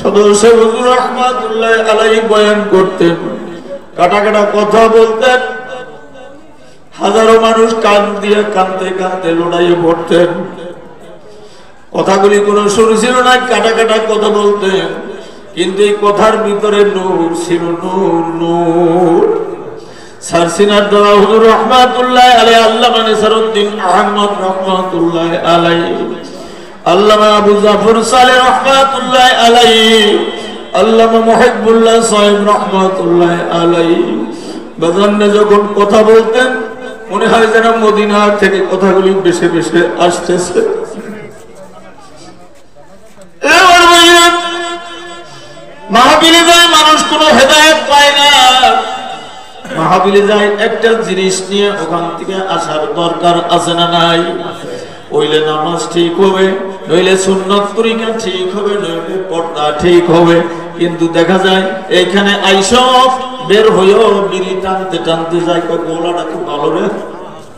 সদস্য হুজুর রহমাতুল্লাহ আলাইহি বয়ান করতেন, কাটা কাটা কথা বলতেন, হাজারো মানুষ কান দিয়ে কানতে কানতে লড়াইয়ে পড়তেন। কথাগুলি কোনো সুর ছিল না, কাটা কাটা কথা বলতেন, কিন্তু এই কথার ভিতরে নূর ছিল, নূর নূর। সারসিনার দ্বারা হুজুর রহমাতুল্লাহ আলাইহি, আল্লামা নিসারউদ্দিন আহমদ রহমাতুল্লাহ আলাইহি, আল্লামা আবু জাফর সালেহ রহমাতুল্লাহ আলাইহি, আল্লামা মুহিবুল্লাহ সাহেব রহমাতুল্লাহ আলাইহি বাজানে যখন কথা বলতেন, মনে হয় যেন মদিনা থেকে কথাগুলি বেশি বেশি আসতেছে। মাহফিলে যায় মানুষ কোনো হেদায়েত পায় না। মাহফিলে যায় একটা জিনিস নিয়ে, ওখান থেকে আসার দরকার আছে না নাই? হইলে নামাজ ঠিক হবে, নইলে সুন্নত তরিকা ঠিক হবে, নইলে পর্দা ঠিক হবে। কিন্তু দেখা যায় এইখানে আইসব বের হইও বিড়ি টানতে টানতে যায়, গোলাটা খুব ভালো রে,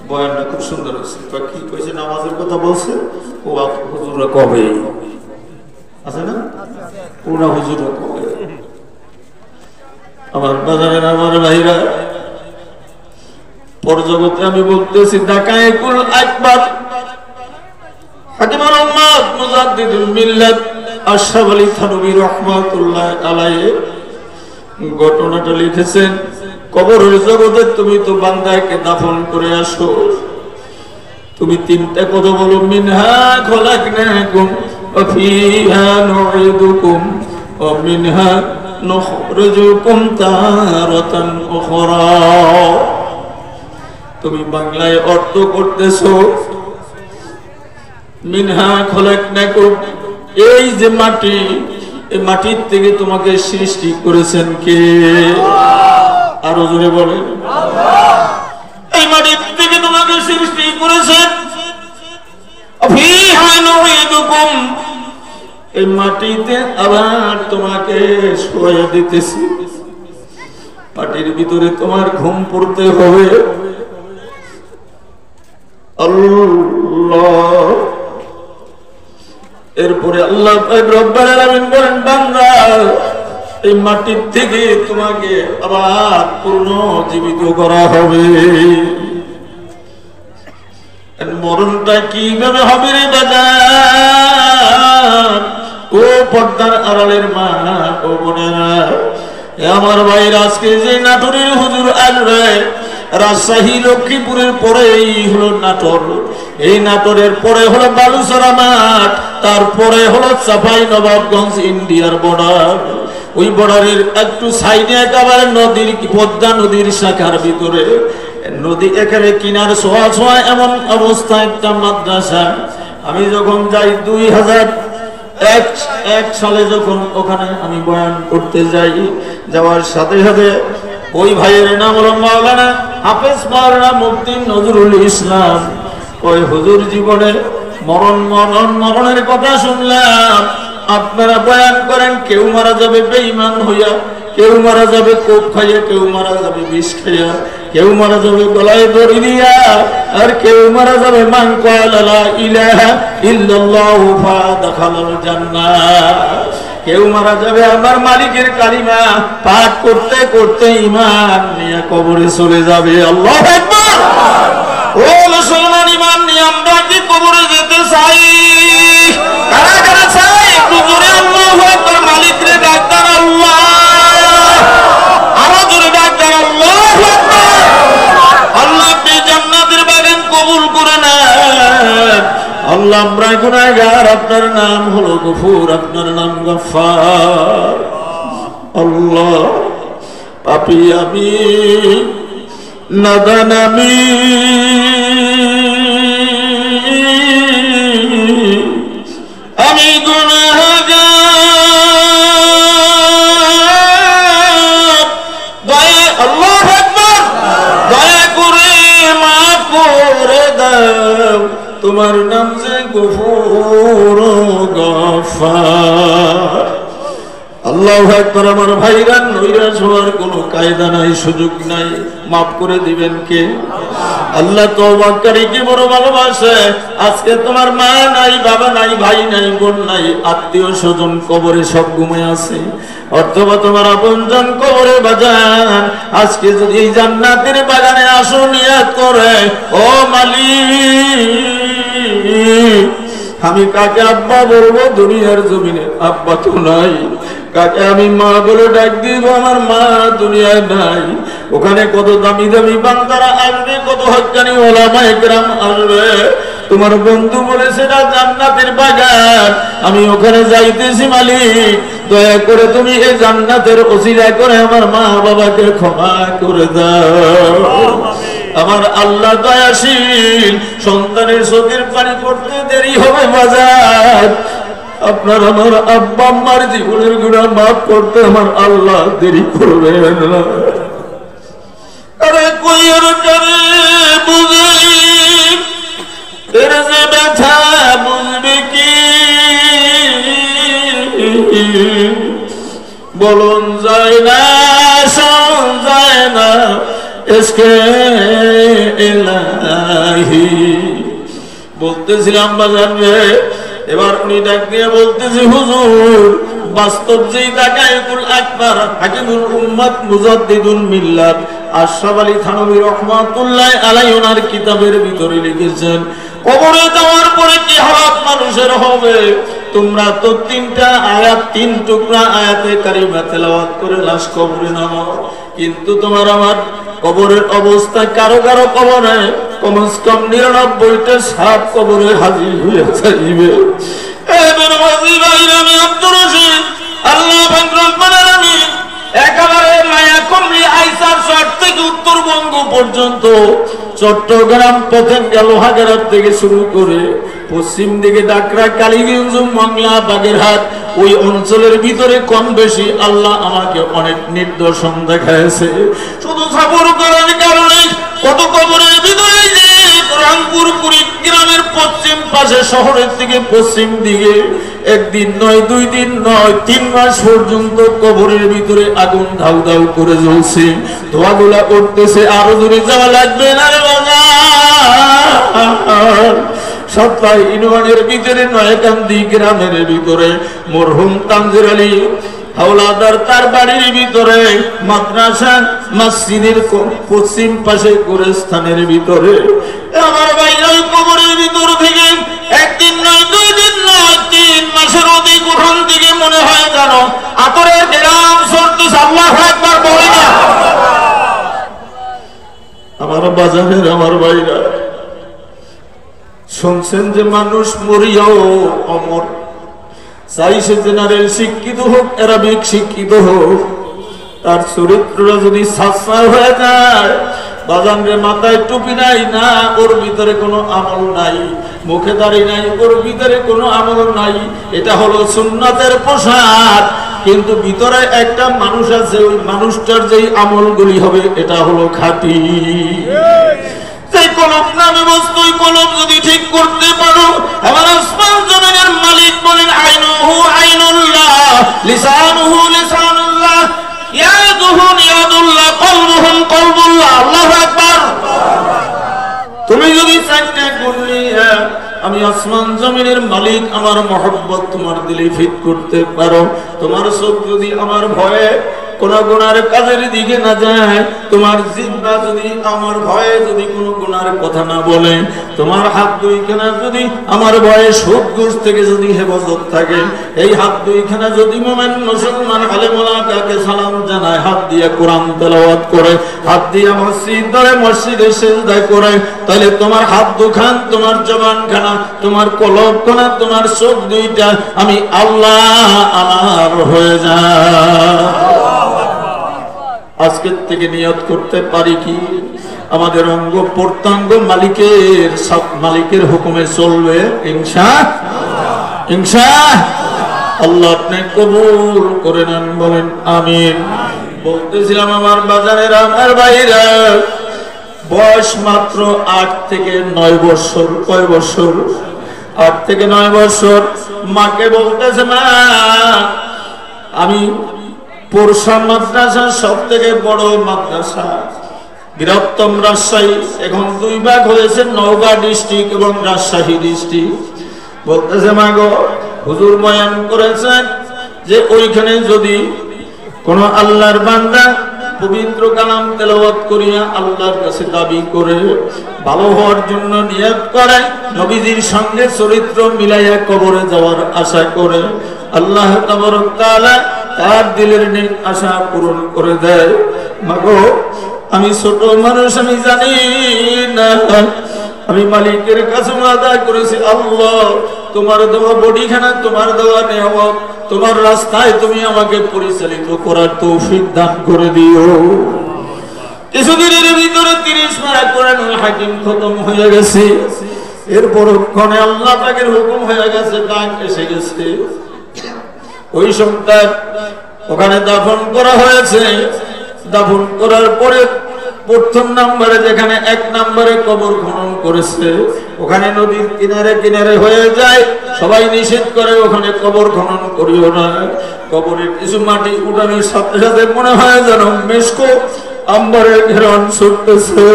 বয়ানটা খুব সুন্দর হয়েছে, কি কইছে, নামাজের কথা বলছে, ও হুজুররা কবে আছে না, পুরা হুজুররা কবে। আমার বাজারের আমার ভাইরা, পরজগতে আমি বলতেছি, দাকায়েকুল আকবার হাকিমুল উম্মাত মুজাদ্দিদুল মিল্লাত আশরাফ আলী থানভী রাহমাতুল্লাহ আলাইহি ঘটনাটা লিখেছেন। কবরের জগতে তুমি তো বান্দাকে দাফন করে আসো, তুমি তিনটা কথা বলো, মিনহা খলাকনাকুম ওয়া ফিহা নুঈদুকুম ওয়া মিনহা নুখরিজুকুম তারাতান উখরা। তুমি বাংলায় অর্থ করতেছো, মিনহা খলাকনাকুম, এই যে মাটি, এই মাটির থেকে তোমাকে সৃষ্টি করেছেন কে? আরো জোরে বলেন। এই মাটির থেকে তোমাকে সৃষ্টি করেছেন, ফিহা নুঈদুকুম, এই মাটিতে আবার তোমাকে শোয়া দিতেছি, মাটির ভিতরে তোমার ঘুম পড়তে হবে। আল্লাহ, এরপরে আল্লাহ পাক রব্বুল আলামিন বলেন, বান্দা এই মাটির থেকে তোমাকে আবার পুনর্জীবিত করা হবে। মরণটা কিভাবে হবে রে বাজার? ও পর্দার আড়ালের মা, ও বোনেরা, আমার ভাইয়ের, আজকে যে নাটোরের হুজুর আসবে, রাজশাহী লক্ষ্মীপুরের পরেই হলো নাটোর, এই নাটোরের পরে হলো বালুচরা মাঠ, তারপরে হলো চাঁপাই নবাবগঞ্জ ইন্ডিয়ার বর্ডার। ওই বর্ডারের একটু সাইডে একেবারে নদীর, পদ্মা নদীর শাখার ভিতরে নদী এখানে কিনার ছোঁয়া ছোঁয়া এমন অবস্থা একটা মাদ্রাসা। আমি যখন যাই 2001 সালে যখন ওখানে আমি বয়ান করতে যাই, যাওয়ার সাথে সাথে ওই ভাইয়ের নাম হলো মাওলানা হাফেজ মাওলানা মুফতি নজরুল ইসলাম। ওই হুজুর জীবনে মরণের কথা শুনলাম। আপনারা বয়ান করেন কেউ মারা যাবে বেঈমান হইয়া, কেউ মারা যাবে কোপ খাইয়া, কেউ মারা যাবে বিষ খাইয়া, কেউ মারা যাবে গলায় দড়ি দিয়া, আর কেউ মারা যাবে মান ক্বালা লা ইলাহা ইল্লাল্লাহু ফাদাখালাল জান্নাহ। কেউ মারা যাবে আমার মালিকের কালিমা পাঠ করতে করতে ঈমান নিয়ে কবরে চলে যাবে। আল্লাহু আকবার। ও মুসলমান, ঈমান নিয়ে আমরা কি কবরে যেতে চাই? কারা কারা চাই? একটু জোরে আল্লাহু আকবার। মালিকরে ডাক্তার আল্লাহ, আরো জোরে ডাক্তার আল্লাহু আকবার। আল্লাহ আপনি জান্নাতের বাগান কবুল করে নেন। আল্লাহ আমরা গুনাহগার, আপনার নাম হলো গফুর, আপনার নাম গফফার। আল্লাহ পাপী আমি, নাদান আমি, আমি গুনাহগার, দয়া আল্লাহু আকবার, দয়া করে মাফ করে দাও, তোমার নাম যে গফুর গফফার। আল্লাহু আকবার। আমার ভাইরা, নৈরাশ হওয়ার কোনো কায়দা নাই, সুযোগ নাই, মাফ করে দিবেন কে? আল্লাহ তওবাকারীকে বড় ভালোবাসে। আজকে তোমার মা নাই, বাবা নাই, ভাই নাই, বোন নাই, আত্মীয় স্বজন কবরে সব ঘুমিয়ে আছে, অথবা তোমার আপনজন কবরে বাজান। আজকে যদি এই জান্নাতের বাগানে আসো নিয়ত করে, ও মালিক আমি কাকে আব্বা বলবো? দুনিয়ার জমিনে আব্বা তো নাই। কাকে আমি মা বলে ডাক দিব? আমার মা দুনিয়ায় নাই। ওখানে কত দামি দামি বান্দারা আসবে, কত হক্কানি ওলামায়ে কেরাম আসবে। তোমার বন্ধু বলেছে এটা জান্নাতের বাগান, আমি ওখানে যাইতেছি। মালিক দয়া করে তুমি এই জান্নাতের ওসিলা করে আমার মা বাবাকে ক্ষমা করে দাও। আমার আল্লাহ দয়াশীল, সন্তানের চোখের পানি পড়তে দেরি হবে বাজার, আপনার আমার আব্বা আম্মার জীবনের গুনাহ মাফ করতে আমার আল্লাহ দেরি করবেন না। আরে কইর করে বুঝাই এর যে ব্যথা বুঝবে কি? বলুন যায় না, শোন যায় না, এসকে ইলাহি। বলতেছিলাম বাজান রে, এবার উনি ডাক দিয়ে বলতেছি হুজুর, বাস্তব যেই দাকায়েকুল আকবার হাকিমুল উম্মাত মুজাদ্দিদুল মিল্লাত আশরাফ আলী থানভী রাহমাতুল্লাহ আলাইহি ওনার কিতাবের ভিতরে লিখেছেন, কবরে যাওয়ার পরে কি হালাত মানুষের হবে। তোমরা তো 3টা আয়াত, 3 টুকরা আয়াতে কারিমা তেলাওয়াত করে লাশ কবরে নামাও, কিন্তু তোমার আমার কবরের অবস্থা কারো কারো কবরে কমস কম 99টা সাপ কবরে হাজির হয়ে যাইবে। আমি আব্দুর রশিদ আল্লাহ একেবারে মায়া কমলি আইসার শহর থেকে উত্তরবঙ্গ পর্যন্ত, চট্টগ্রাম পতেঙ্গা লোহাগাড়ার থেকে শুরু করে পশ্চিম দিকে ডাকরা, কালীগঞ্জ, মংলা, বাগেরহাট, ওই অঞ্চলের ভিতরে কম বেশি আল্লাহ আমাকে অনেক নিদর্শন দেখাইছে। শুধু সফর করার কারণে কত কবরের ভিতরে যে রংপুর কুড়িগ্রামের পশ্চিম পাশে শহরের থেকে পশ্চিম দিকে একদিন নয়, 2 দিন নয়, 3 মাস পর্যন্ত কবরের ভিতরে আগুন ধাউ ধাউ করে জ্বলছে, ধোঁয়াগুলা উঠতেছে। আরো দূরে যাওয়া লাগবে না রে বাবা। সাতলাই ইউনিয়নের ভিতরে নয়কান্দি গ্রামের ভিতরে মরহুম তানজির আলী হাওলাদার তার বাড়ির ভিতরে মাদ্রাসা মসজিদের পশ্চিম পাশে গোরস্থানের ভিতরে আমার ভাইরাই কবরের ভিতর থেকে একদিন নয়, 2 দিন নয়, 3 মাসের অধিক ওখান থেকে মনে হয় জানো আতরের গ্রাম সরতে। আল্লাহু আকবার বলে না। বাজারের আমার ভাইরা, শুনছেন যে মানুষ মরিয়াও অমর, চাইছে জেনারেল শিক্ষিত হোক, অ্যারাবিক শিক্ষিত হোক, তার চরিত্রটা যদি সাফা হয়ে যায়, বাজানরে মাথায় টুপি নাই না, ওর ভিতরে কোনো আমল নাই, মুখে দাড়ি নাই, ওর ভিতরে কোনো আমল নাই, এটা হলো সুন্নাতের পোশাক, কিন্তু ভিতরে একটা মানুষ আছে, ওই মানুষটার যেই আমলগুলি হবে এটা হলো খাঁটি। সেই কলব নামে বস্তু, কলব যদি ঠিক করতে পারো, আমার আসমান জমিনের মালিক বলেন আইনুহু আইনুল্লাহ, লিসানুহু লিসানুল্লাহ, ইয়াদুহু ইয়াদুল্লাহ, কলবুহু কলবুল্লাহ। আল্লাহু আকবার। তুমি যদি চাইতে করলি আমি আসমান জমিনের মালিক, আমার মহব্বত তোমার দিলে ফিট করতে পারো, তোমার চোখ যদি আমার ভয়ে কোন গুনার কাজের দিকে না যায়, তোমার জিহ্বা যদি আমার ভয়ে যদি কোনো গুনার কথা না বলে, তোমার হাত দুইখানা যদি আমার ভয়ে সুদ ঘুষ থেকে যদি হেফাজত থাকে, এই হাত দুইখানা যদি মুমিন মুসলমান আলেম ওলামাকে সালাম জানায়, হাত দিয়ে কোরআন তেলাওয়াত করে, হাত দিয়ে মসজিদ ধরে মসজিদে সিজদা করে, তাহলে তোমার হাত দুখান, তোমার জবানখানা, তোমার কলবখানা, তোমার চোখ দুইটা আমি আল্লাহ আমার হয়ে যায়। আজকের থেকে নিয়ত করতে পারি কি আমাদের অঙ্গ প্রত্যঙ্গ মালিকের, সব মালিকের হুকুমে চলবে ইনশাআল্লাহ। আপনি কবুল করে নেন, বলেন আমিন। বলতেছিলাম আমার বাজারের আমার ভাইরা, বয়স মাত্র 8 থেকে 9 বছর। কয় বছর? 8 থেকে 9 বছর। মাকে বলতেছে, মা আমি পরশা মাদ্রাসা সব থেকে বড় মাদ্রাসা, বৃহত্তম রাজশাহী, এখন 2 ভাগ হয়েছে, নওগাঁ ডিস্ট্রিক্ট এবং রাজশাহী ডিস্ট্রিক্ট। বলতেছে মা গো, হুজুর বয়ান করেছেন যে ওইখানে যদি কোন আল্লাহর বান্দা পবিত্র কালাম তেলাওয়াত করিয়া আল্লাহর কাছে দাবি করে, ভালো হওয়ার জন্য নিয়ত করে, নবীজির সঙ্গে চরিত্র মিলাইয়া কবরে যাওয়ার আশা করে, আল্লাহ তাবারক তাআলা তার দিলের নেক আশা পূরণ করে দেয়। মাগো আমি ছোট মানুষ, আমি জানি না, আমি মালিকের কাছে আদায় করেছি, আল্লাহ তোমার দেওয়া বডিখানা, তোমার দেওয়া নিয়ামত, তোমার রাস্তায় তুমি আমাকে পরিচালিত করার তৌফিক দান করে দিও। কিছুদিনের ভিতরে 30 পারা কোরআনুল হাকিম খতম হয়ে গেছে। এরপর ক্ষণে আল্লাহ পাকের হুকুম হয়ে গেছে, ডাক এসে গেছে। ওই সন্তান ওখানে দাফন করা হয়েছে। দাফন করার পরে প্রথম নম্বরে, যেখানে 1 নম্বরে কবর খনন করেছে, ওখানে নদীর কিনারে কিনারে হয়ে যায়। সবাই নিষেধ করে ওখানে কবর খনন করিও না। কবরের কিছু মাটি উঠানোর সাথে সাথে মনে হয় যেন মেশকো আম্বরের ঘেরান ছুটতেছে।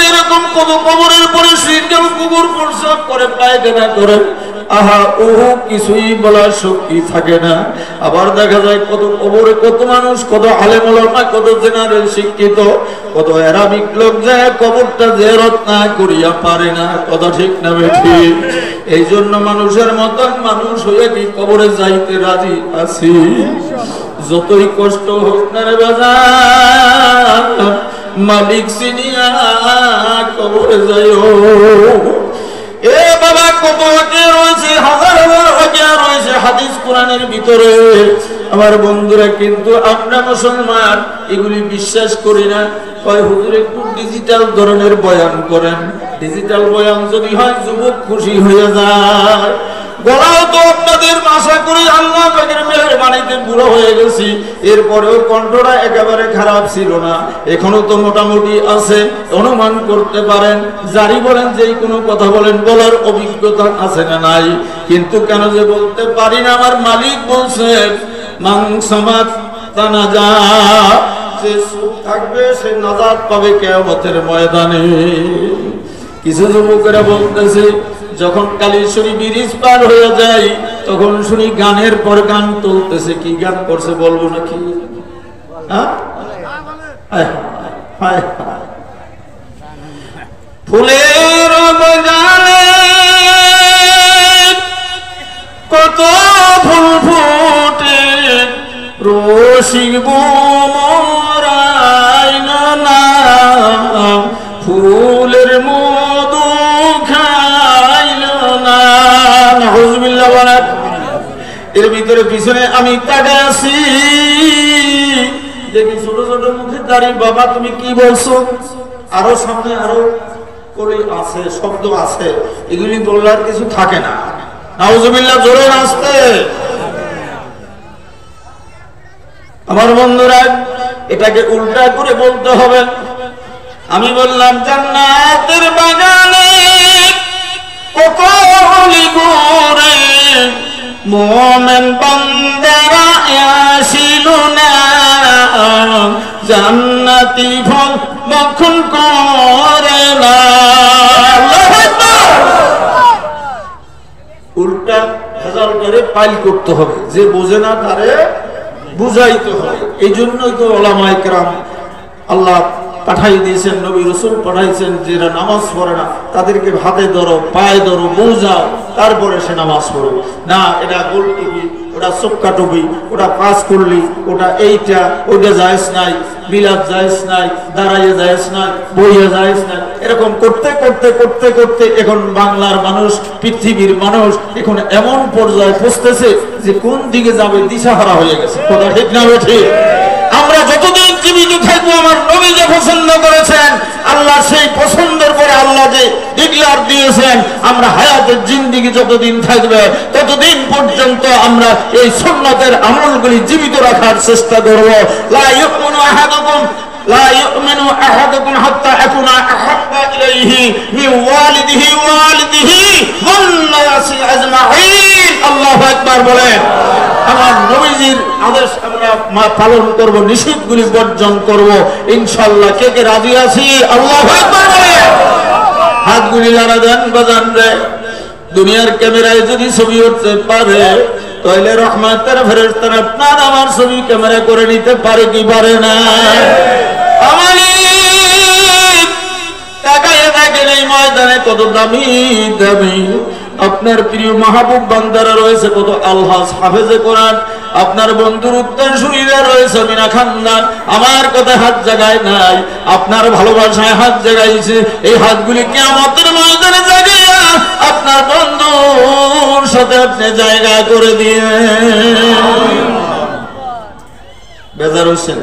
এরকম কত কবরের পরে শীতকাল কুকুর প্রসাব করে, পায়খানা করে, আহা ওহু কিছুই বলার শক্তি থাকে না। আবার দেখা যায় কত কবরে কত মানুষ, কত আলেম ওলামা, কত জেনারেল শিক্ষিত, কত অ্যারাবিক লোক যায় কবরটা জিয়ারত না করিয়া পারে না। কথা ঠিক না বেঠিক? এই জন্য মানুষের মতন মানুষ হয়ে কি কবরে যাইতে রাজি আছি। যতই কষ্ট হোক না রে বাজার, মালিক চিনিয়া কবরে যাইও। এ বাবা, কত আগে রয়েছে, হাজার হাজার আগে রয়েছে হাদিস কোরআনের ভিতরে। আমার বন্ধুরা, কিন্তু আমরা মুসলমান এগুলি বিশ্বাস করি না। কয় হুজুর একটু ডিজিটাল ধরনের বয়ান করেন। ডিজিটাল বয়ান যদি হয়, যুবক খুশি হয়ে যায়। গলাও তো আপনাদের আশা করি আল্লাহ পাকের মেহেরবানিতে বুড়ো হয়ে গেছি, এরপরেও কণ্ঠটা একেবারে খারাপ ছিল না, এখনো তো মোটামুটি আছে। অনুমান করতে পারেন, জারি বলেন, যেই কোনো কথা বলেন, বলার অভিজ্ঞতা আছে না নাই? কিন্তু কেন যে বলতে পারি না, আমার মালিক বলছেন মাংসামাত তানাজা, যে সুখ থাকবে সে নাজাত পাবে কিয়ামতের ময়দানে। কিছু যুবকেরা বলতেছে, যখন কালীশ্বরী ব্রিজ পার হয়ে যায় তখন শুনি গানের পর গান তুলতেছে। কি গান করছে বলবো নাকি? ফুলের বাগানে কত ফুল ফুটে, রসিক মোরাই না এর ভিতরে পিছনে আমি তাকায় আছি, দেখি ছোট ছোট মুখে দাঁড়িয়ে, বাবা তুমি কি বলছো? আরো সামনে আরো কলি আছে, শব্দ আছে, এগুলি বললে আর কিছু থাকে না। নাউজুবিল্লাহ, জোরে আসতে। আমার বন্ধুরা, এটাকে উল্টা করে বলতে হবে। আমি বললাম জান্নাতের বাগানে কত অলি গোরে মুমিন বান্দারা আসিল না, জান্নাতি ফল ভক্ষণ করে না। উল্টা ভেজালটারে পাইল করতে হবে, যে বোঝে না তারে বুঝাইতে হবে। এই জন্যই তো ওলামায়ে কেরাম আল্লাহ পাঠাই দিয়েছেন, নবী রাসূল পাঠাইছেন, যারা নামাজ পড়ে না তাদেরকে হাতে ধরো, পায়ে ধরো, বোঝাও, তারপরে সে নামাজ পড়বে। না এটা গোল টুপি, ওটা চোক্কা টুপি, ওটা পাস করলি, ওটা এইটা, ওইটা জায়েজ নাই, বিলাত জায়েজ নাই, দাঁড়াইয়ে জায়েজ নাই, বইয়ে জায়েজ নাই, এরকম করতে করতে করতে করতে এখন বাংলার মানুষ, পৃথিবীর মানুষ এখন এমন পর্যায়ে পৌঁছতেছে যে কোন দিকে যাবে দিশাহারা হয়ে গেছে। কথা ঠিক না ঠিক? আমরা যতদিন জীবিত থাকবো, আমার নবী যে পছন্দ করেছেন, আল্লাহ সেই পছন্দের পরে আল্লাহ যে ডিক্লার দিয়েছেন, আমরা হায়াতের জিন্দেগি যতদিন থাকবে ততদিন পর্যন্ত আমরা এই সুন্নতের আমলগুলি জীবিত রাখার চেষ্টা করব। লা ইউমিনু আহাদুকুম লা ইউমিনু আহাদুকুম হাত্তা আকুনা আহাব্বা ইলাইহি মিন ওয়ালিদিহি ওয়ান নাসি আজমাইন। আল্লাহু আকবার বলেন। আমার নবীজির আদেশ আমরা পালন করব, নিষেধগুলি বর্জন করব ইনশাআল্লাহ। কে কে রাজি আছি? আল্লাহু আকবার বলেন। হাতগুলি লাড়া দেন, বাজান রে। দুনিয়ার ক্যামেরায় যদি ছবি উঠতে পারে তাহলে রহমতের ফেরেশতারা আপনার আমার ছবি ক্যামেরা করে নিতে পারে কি পারে না? তাকায় দেখেন এই ময়দানে কত দামি দামি আপনার প্রিয় মাহবুব বান্দারা রয়েছে, কত আলহাজ হাফেজে কোরআন, আপনার বন্ধুর উত্তরসূরিরা রয়েছে মিনা খানদান। আমার কথা হাত জায়গায় নাই, আপনার ভালোবাসায় হাত জাগাইছে। এই হাতগুলি কিয়ামতের ময়দানে জাগাইয়া আপনার বন্ধুর সাথে আপনি জায়গা করে দিয়ে বেজার হচ্ছেন।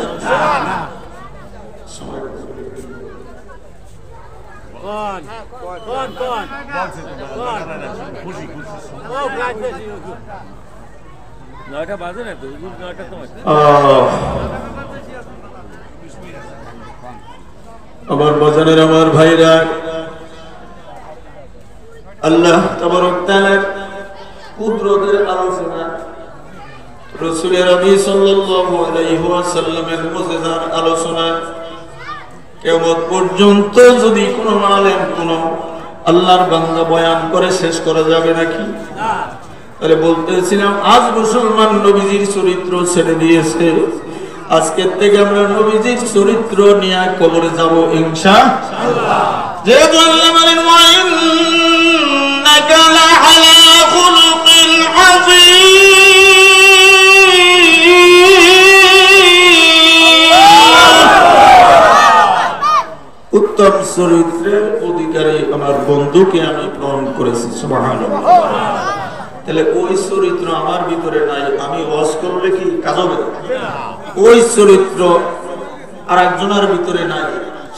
আমার বাজানের আমার ভাইরা, আল্লাহ তাবারক তাআলার কুদরতের আলোচনা, রাসূলের নবী সাল্লাল্লাহু আলাইহি ওয়াসাল্লামের মুজিজার আলোচনা কিয়ামত পর্যন্ত যদি কোনো আলেম কোনো আল্লাহর বান্দা বয়ান করে শেষ করা যাবে নাকি? না। তাহলে বলতেছিলাম আজ মুসলমান নবীজির চরিত্র ছেড়ে দিয়েছে, আজকের থেকে আমরা নবীজির চরিত্র নিয়ে কবরে যাব ইনশাআল্লাহ। যেহেতু আল্লাহ বলেন ওয়াইন্নাকা লাআলা খুলুকিন আযীম, উত্তম চরিত্রের অধিকারী আমার বন্ধুকে আমি গ্রহণ করেছি। সুবহানাল্লাহ। তাহলে ওই চরিত্র আমার ভিতরে নাই, আমি ওয়াজ করলে কি কাজ হবে? ওই চরিত্র আর একজনের ভিতরে নাই,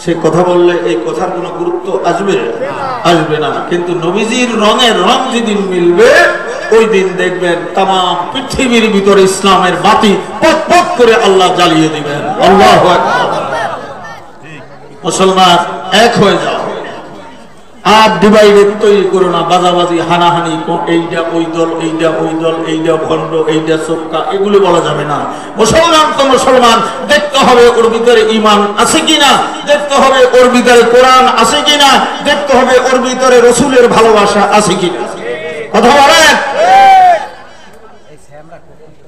সে কথা বললে এই কথার কোনো গুরুত্ব আসবে? আসবে না। কিন্তু নবীজির রঙের রং যেদিন মিলবে ওই দিন দেখবেন তামাম পৃথিবীর ভিতরে ইসলামের বাতি পক পক করে আল্লাহ জ্বালিয়ে দিবেন। আল্লাহু আকবার। মুসলমান এক হয়ে যাও, আর ডিভাইডেড তৈরি করো না, বাজাবাজি হানাহানি, এইটা ওই দল, এইটা ওই দল, এইটা ভণ্ড, এইটা চোক্কা, এগুলি বলা যাবে না। মুসলমান তো মুসলমান, দেখতে হবে ওর ভিতরে ঈমান আছে কিনা, দেখতে হবে ওর ভিতরে কোরআন আছে কিনা, দেখতে হবে ওর ভিতরে রাসূলের ভালোবাসা আছে কিনা। কথা বলেন?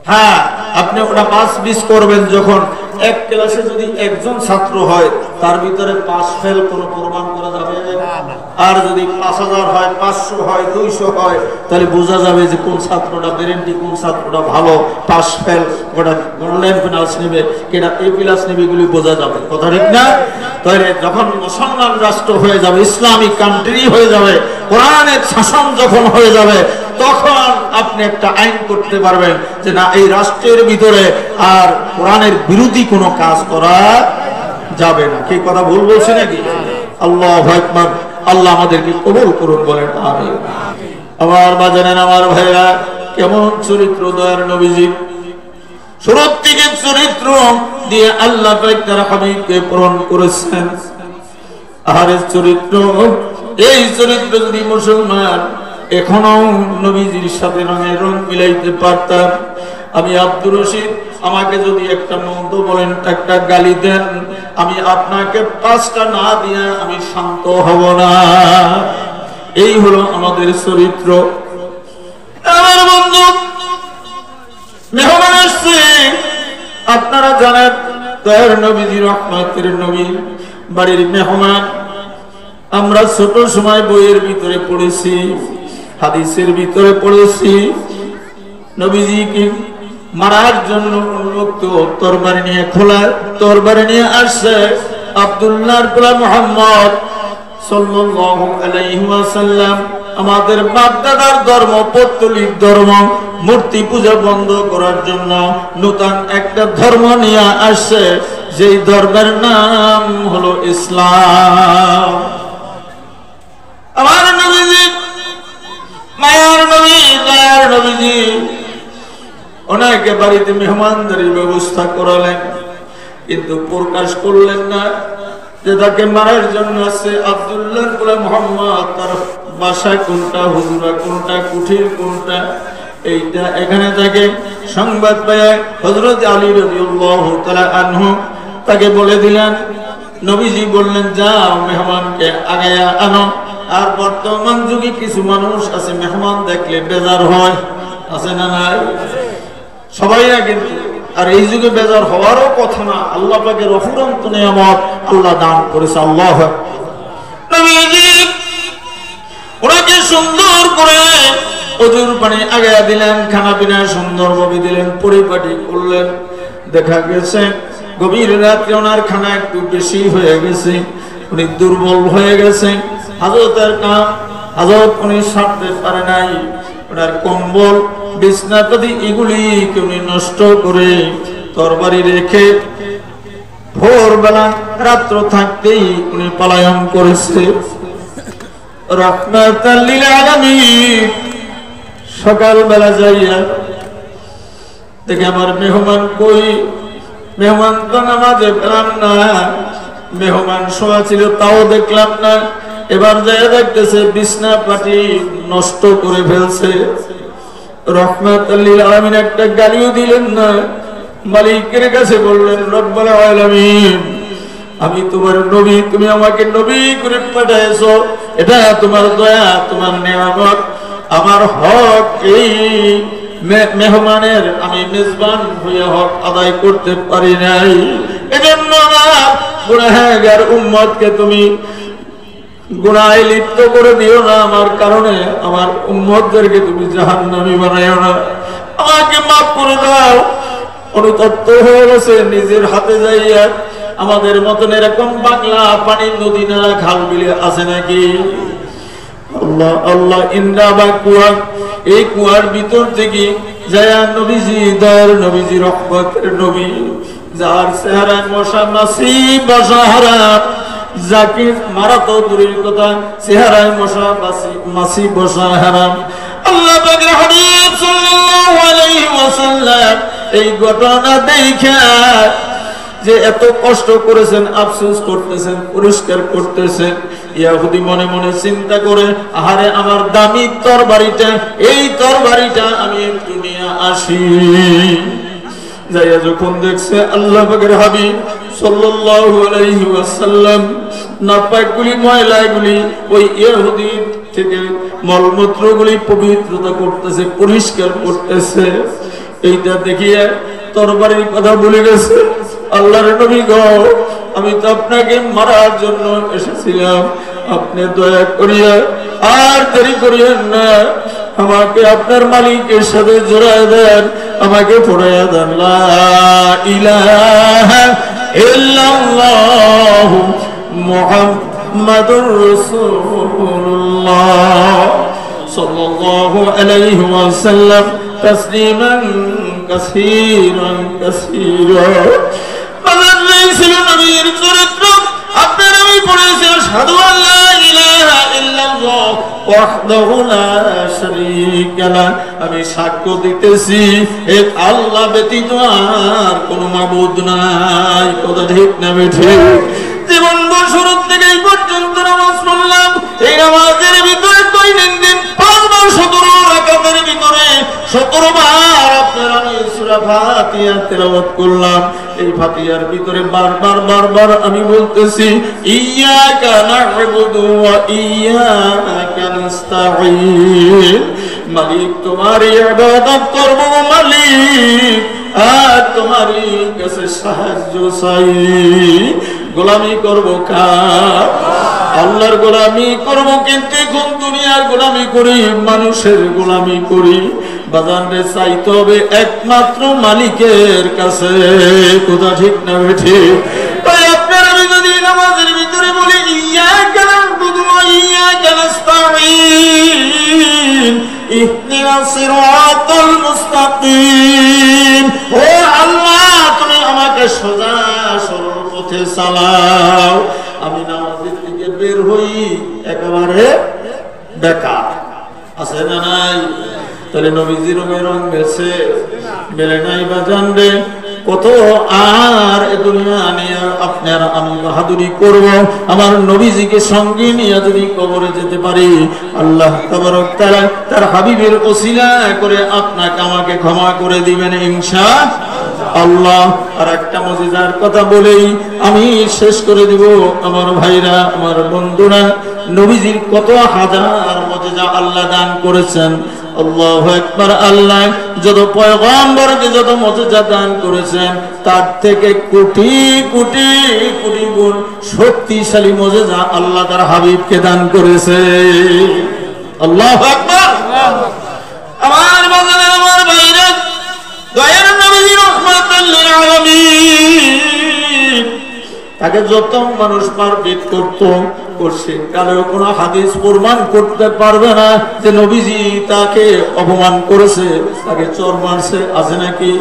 হ্যাঁ, আপনি ওটা পাস মিস করবেন যখন এক ক্লাসে যদি একজন ছাত্র হয় তার ভিতরে পাস ফেল কোনো প্রমাণ করা যাবে না। আর যদি 5000 হয়, 500 হয়, 200 হয়, তাহলে বোঝা যাবে যে কোন ছাত্রটা গ্যারান্টি, কোন ছাত্রটা ভালো, পাস ফেল ওটা গোল্ডেন প্লাস নেবে কেনা এ প্লাস নেবে, এগুলি বোঝা যাবে। কথা ঠিক না? তাহলে যখন মুসলমান রাষ্ট্র হয়ে যাবে, ইসলামিক কান্ট্রি হয়ে যাবে, কোরআনের শাসন যখন হয়ে যাবে তখন আপনি একটা আইন করতে পারবেন যে না, এই রাষ্ট্রের ভিতরে আর কোরআনের বিরোধী কোনো কাজ করা যাবে না। কি কথা ভুল বলছি নাকি? আল্লাহু আকবার। আল্লাহ আমাদেরকে কবুল করুন, বলেন আমিন। আমার বাজানেন, আমার ভাইরা, কেমন চরিত্র দয়ার নবীজি! শুরু থেকে চরিত্র দিয়ে আল্লাহ পাক তার হাবিবকে পূরণ করেছেন। আহারের চরিত্র, এই চরিত্র যদি মুসলমান এখনো নবীজির সাথে রঙের রং মিলাইতে পারতাম, আমি আব্দুর রশিদ, আমাকে যদি একটা মন্দ বলেন, একটা গালি দেন, আমি আপনাকে 5টা না দিয়ে আমি শান্ত হব না। এই হলো আমাদের চরিত্র। আমার বন্ধু, মেহমান আসছে, আপনারা জানেন দয়ার নবীজি রহমতের নবী বাড়ির মেহমান। আমরা ছোট সময় বইয়ের ভিতরে পড়েছি, হাদিসের ভিতরে পড়েছি, নবীজিকে মারার জন্য উন্মুক্ত তরবারি নিয়ে, খোলা তরবারি নিয়ে আসছে আব্দুল্লাহর পোলা মুহাম্মদ সাল্লাল্লাহু আলাইহি ওয়াসাল্লাম। আমাদের বাপ-দাদার ধর্ম, পৌত্তলিক ধর্ম, মূর্তি পূজা বন্ধ করার জন্য নতুন একটা ধর্ম নিয়ে আসছে, যেই ধর্মের নাম হলো ইসলাম। আমার নবীজি, মায়ার নবী, দয়ার নবীজি অনেকে বাড়িতে মেহমানদারির ব্যবস্থা করালেন, কিন্তু প্রকাশ করলেন না যে তাকে মারার জন্য আছে আব্দুল্লাহর পোলা মুহাম্মদ, তার বাসা কোনটা, হুজুরা কোনটা, কুঠির কোনটা, এইটা এখানে তাকে সংবাদ পেয়ে হযরত আলী রাদিয়াল্লাহু তাআলা আনহু তাকে বলে দিলেন। নবীজি বললেন, যাও মেহমানকে আগায়া আনো। আর বর্তমান যুগে কিছু মানুষ আছে মেহমান দেখলে বেজার হয়, আছে না নাই? সবাই না কিন্তু, আর এই যুগে বেজার হওয়ারও কথা না। আল্লাহ পাকের অফুরন্ত নিয়ামত আল্লাহ দান করেছে। আল্লাহ নবীজি ওনাকে সুন্দর করে ওজুর পানি আগায়া দিলেন, খানা পিনা সুন্দরভাবে দিলেন, পরিপাটি করলেন। দেখা গেছে গভীর রাত্রে ওনার খানা একটু বেশি হয়ে গেছে, উনি দুর্বল হয়ে গেছে। হাজতের কাম হাজত উনি সারতে পারে নাই। ওনার কম্বল, বিছনাপাতি এগুলিকে উনি নষ্ট করে তরবারি রেখে ভোরবেলা রাত্র থাকতেই উনি পলায়ন করেছে। রাহমাতাল লিল আলামিন সকালবেলা যাইয়া দেখে আমার মেহমান কই, মেহমান তো নামাজে পেলাম না, মেহমান শোয়া ছিল তাও দেখলাম না। এবার যাইয়া দেখতেছে বিছনা পাটি নষ্ট করে ফেলছে। রাহমাতাল লিল আলামিন একটা গালিও দিলেন না, মালিকের কাছে বললেন, রব্বুল আলামিন, আমি তোমার নবী, তুমি আমাকে নবী করে পাঠাইছো, এটা তোমার দয়া, তোমার নিয়ামত। আমার হক এই মেহমানের আমি মেজবান হয়ে হক আদায় করতে পারি নাই। এজন্য আমার গুনাহগার উম্মতকে তুমি গুনাহে লিপ্ত করে দিও না, আমার কারণে আমার উম্মতদেরকে তুমি জাহান্নামী বানাইও না, আমাকে মাফ করে দাও। অনুতপ্ত হয়ে গেছে, নিজের হাতে যাইয়া আমাদের মতন এরকম বাংলা পানি, নদী, নালা, খাল, বিলে আছে নাকি? আল্লাহ আল্লাহ, ইন্দ্রা বা কুয়া, এই কুয়ার ভিতর থেকে যায়া নবীজি, দয়ার নবীজি, রহমতের নবী, যার চেহারায় মশা মাছি বসা হারাম, যাকে মারা তো দূরের কথা, চেহারায় মশা মাছি বসা হারাম। আল্লাহ পাকের হাবিব সাল্লাল্লাহু আলাইহি ওয়াসাল্লাম এই ঘটনা দেখা যে এত কষ্ট করেছেন, আফসোস করতেছেন, পরিষ্কার করতেছেন। ইহুদি মনে মনে চিন্তা করে, আহারে আমার দামি তরবারিটা, এই তরবারিটা আমি একটু নিয়ে আসি। যাইয়া যখন দেখছে আল্লাহ পাকের হাবিব সাল্লাল্লাহু আলাইহি ওয়াসাল্লাম নাপাকগুলি, ময়লাগুলি ওই ইহুদি থেকে মলমূত্রগুলি পবিত্রতা করতেছে, পরিষ্কার করতেছে। এইটা দেখিয়ে তরবারির কথা ভুলে গেছে। আল্লাহর নবী গো, আমি তো আপনাকে মারার জন্য এসেছিলাম, আপনি দয়া করিয়া আর দেরি করিয়েন না, আমাকে আপনার মালিকের সাথে জড়ায় দেন, আমাকে পড়াইয়া দেন। লা ইলাহা ইল্লাল্লাহু মুহাম্মাদুর মুহাম্মাদুর রাসূলুল্লাহ সাল্লাল্লাহু আলাইহি ওয়াসাল্লাম তাসলিমান কাসীরান কাসীরা। বাজার ছিল নবীর চরিত্র। আপনার আমি পড়েছি আশহাদু আল্লা ইলাহা ইল্লাল্লাহ ওয়াহদাহু লা শারীকা লাহ, আমি সাক্ষ্য দিতেছি এক আল্লাহ ব্যতীত আর কোনো মাবুদ নাই। কথা ঠিক না ঠিক? জীবন শুরু থেকে এই পর্যন্ত নামাজ পড়লাম। এই নামাজের ভিতরে দৈনন্দিন 5 বার 17 রাকাতের ভিতরে 17 বার আপনার আমি সূরা ফাতিহা তেলাওয়াত করলাম। এই ফাতিহার ভিতরে বারবার আমি বলতেছি ইয়্যাকা না'বুদু ওয়া ইয়্যাকা নাস্তাঈন। মালিক তোমারই ইবাদত করব মালিক, আর তোমারই কাছে সাহায্য চাই। গোলামি করব কার? আল্লাহর গোলামি করব, কিন্তু এখন দুনিয়ার গোলামি করি, মানুষের গোলামি করি। বাজান রে চাইতে হবে একমাত্র মালিকের কাছে। কথা ঠিক না ঠিক? তাই আপনার আমি যদি নামাজের ভিতরে বলি ইয়্যাকা না'বুদু ওয়া ইয়্যাকা নাস্তাঈন ইহদিনাস সিরাতাল মুস্তাকিম, ও আল্লাহ তুমি আমাকে সোজা সরল পথে চালাও। আমি নামাজের দিকে বের হই একেবারে বেকার। আছে না নাই? তাহলে নবীজির রং বেছে মেলে নাই বাজান রে। কত আর এ দুনিয়া নিয়ে আপনার আমি বাহাদুরি করব, আমার নবীজিকে সঙ্গে নিয়ে যদি কবরে যেতে পারি, আল্লাহ তাবারক তাআলা তার হাবিবের ওসিলা করে আপনাকে আমাকে ক্ষমা করে দিবেন ইনশাআল্লাহ। আর একটা মুজিজার কথা বলেই আমি শেষ করে দিব। আমার ভাইরা, আমার বন্ধুরা, নবীজির কত হাজার মুজিজা আল্লাহ দান করেছেন। আল্লাহু আকবার। আল্লাহ যত পয়গম্বরকে যত মুজিজা দান করেছেন, তার থেকে কোটি কোটি কোটি গুণ শক্তিশালী মুজিজা আল্লাহ তার হাবিবকে দান করেছে। আল্লাহু আকবার। আমার বাজারে, আমার ভাইরা, দয়ার নবী রাহমাতুল লিল আলামিন, তাকে যত মানুষ মারপিট করতো করছে, কারো কোনো হাদিস প্রমাণ করতে পারবে না যে নবীজি তাকে অপমান করেছে, তাকে চর মারছে। আছে নাকি?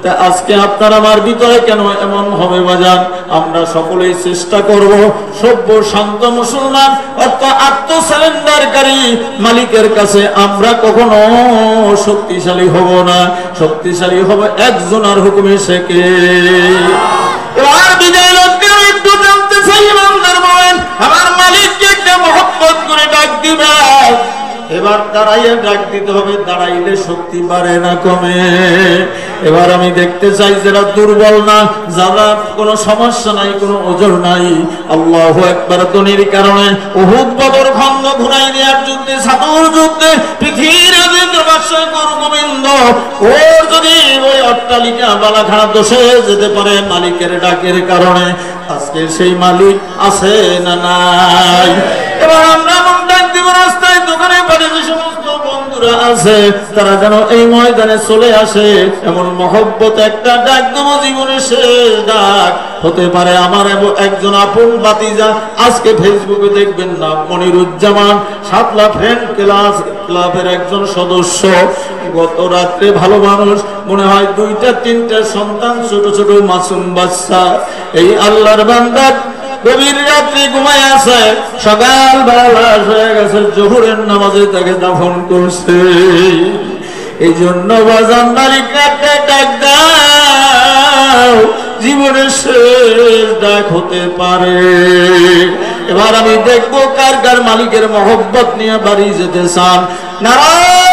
তা আজকে আপনার আমার ভিতরে কেন এমন হবে বাজান? আমরা সকলেই চেষ্টা করব সভ্য শান্ত মুসলমান অর্থাৎ আত্মসারেন্ডারকারী মালিকের কাছে আমরা কখনো শক্তিশালী হব না। শক্তিশালী হবে একজনের হুকুমে, সে কে? এবার বিজয় লক্ষ্যে একটু জানতে চাই ইমানদার বলেন, আমার মালিককে একটা মহব্বত করে ডাক দিবা। এবার দাঁড়াইয়া ডাক দিতে হবে, দাঁড়াইলে শক্তি বাড়ে না কমে। এবার আমি দেখতে চাই যারা দুর্বল না, যারা কোনো সমস্যা নাই, কোনো ওজর নাই, আল্লাহু আকবার ধ্বনির কারণে উহুদ বদর খন্দ ঘুরাই দেওয়ার যুদ্ধে, সাদর যুদ্ধে পৃথিবীর বাদশা গোবিন্দ ওর যদি ওই অট্টালিকা বালাখানা দোষে যেতে পারে মালিকের ডাকের কারণে, আজকে সেই মালিক আছে না নাই? এবার আমরা মন ডাক দিব, রাস্তায় দোকানে বাড়ি যে সমস্ত বন্ধুরা আছে তারা যেন এই ময়দানে চলে আসে, এমন মহব্বত একটা ডাক দেব, জীবনের শেষ ডাক হতে পারে। আমার একজন আপন ভাতিজা আজকে ফেসবুকে দেখবেন না, মনিরুজ্জামান, সাতলা ফ্রেন্ড ক্লাবের একজন সদস্য, গত রাত্রে ভালো মানুষ, মনে হয় 2-3টা সন্তান, ছোট ছোট মাসুম বাচ্চা, এই আল্লাহর বান্দা গভীর রাত্রে ঘুমায় আছে, সকাল বেলা হয়ে গেছে, জোহরের নামাজে তাকে দাফন করছে। এই জন্য বাজান মালিক ডাক দাও, জীবনের শেষ ডাক হতে পারে। এবার আমি দেখবো কার কার মালিকের মহব্বত নিয়ে বাড়ি যেতে চান। নারায়ণ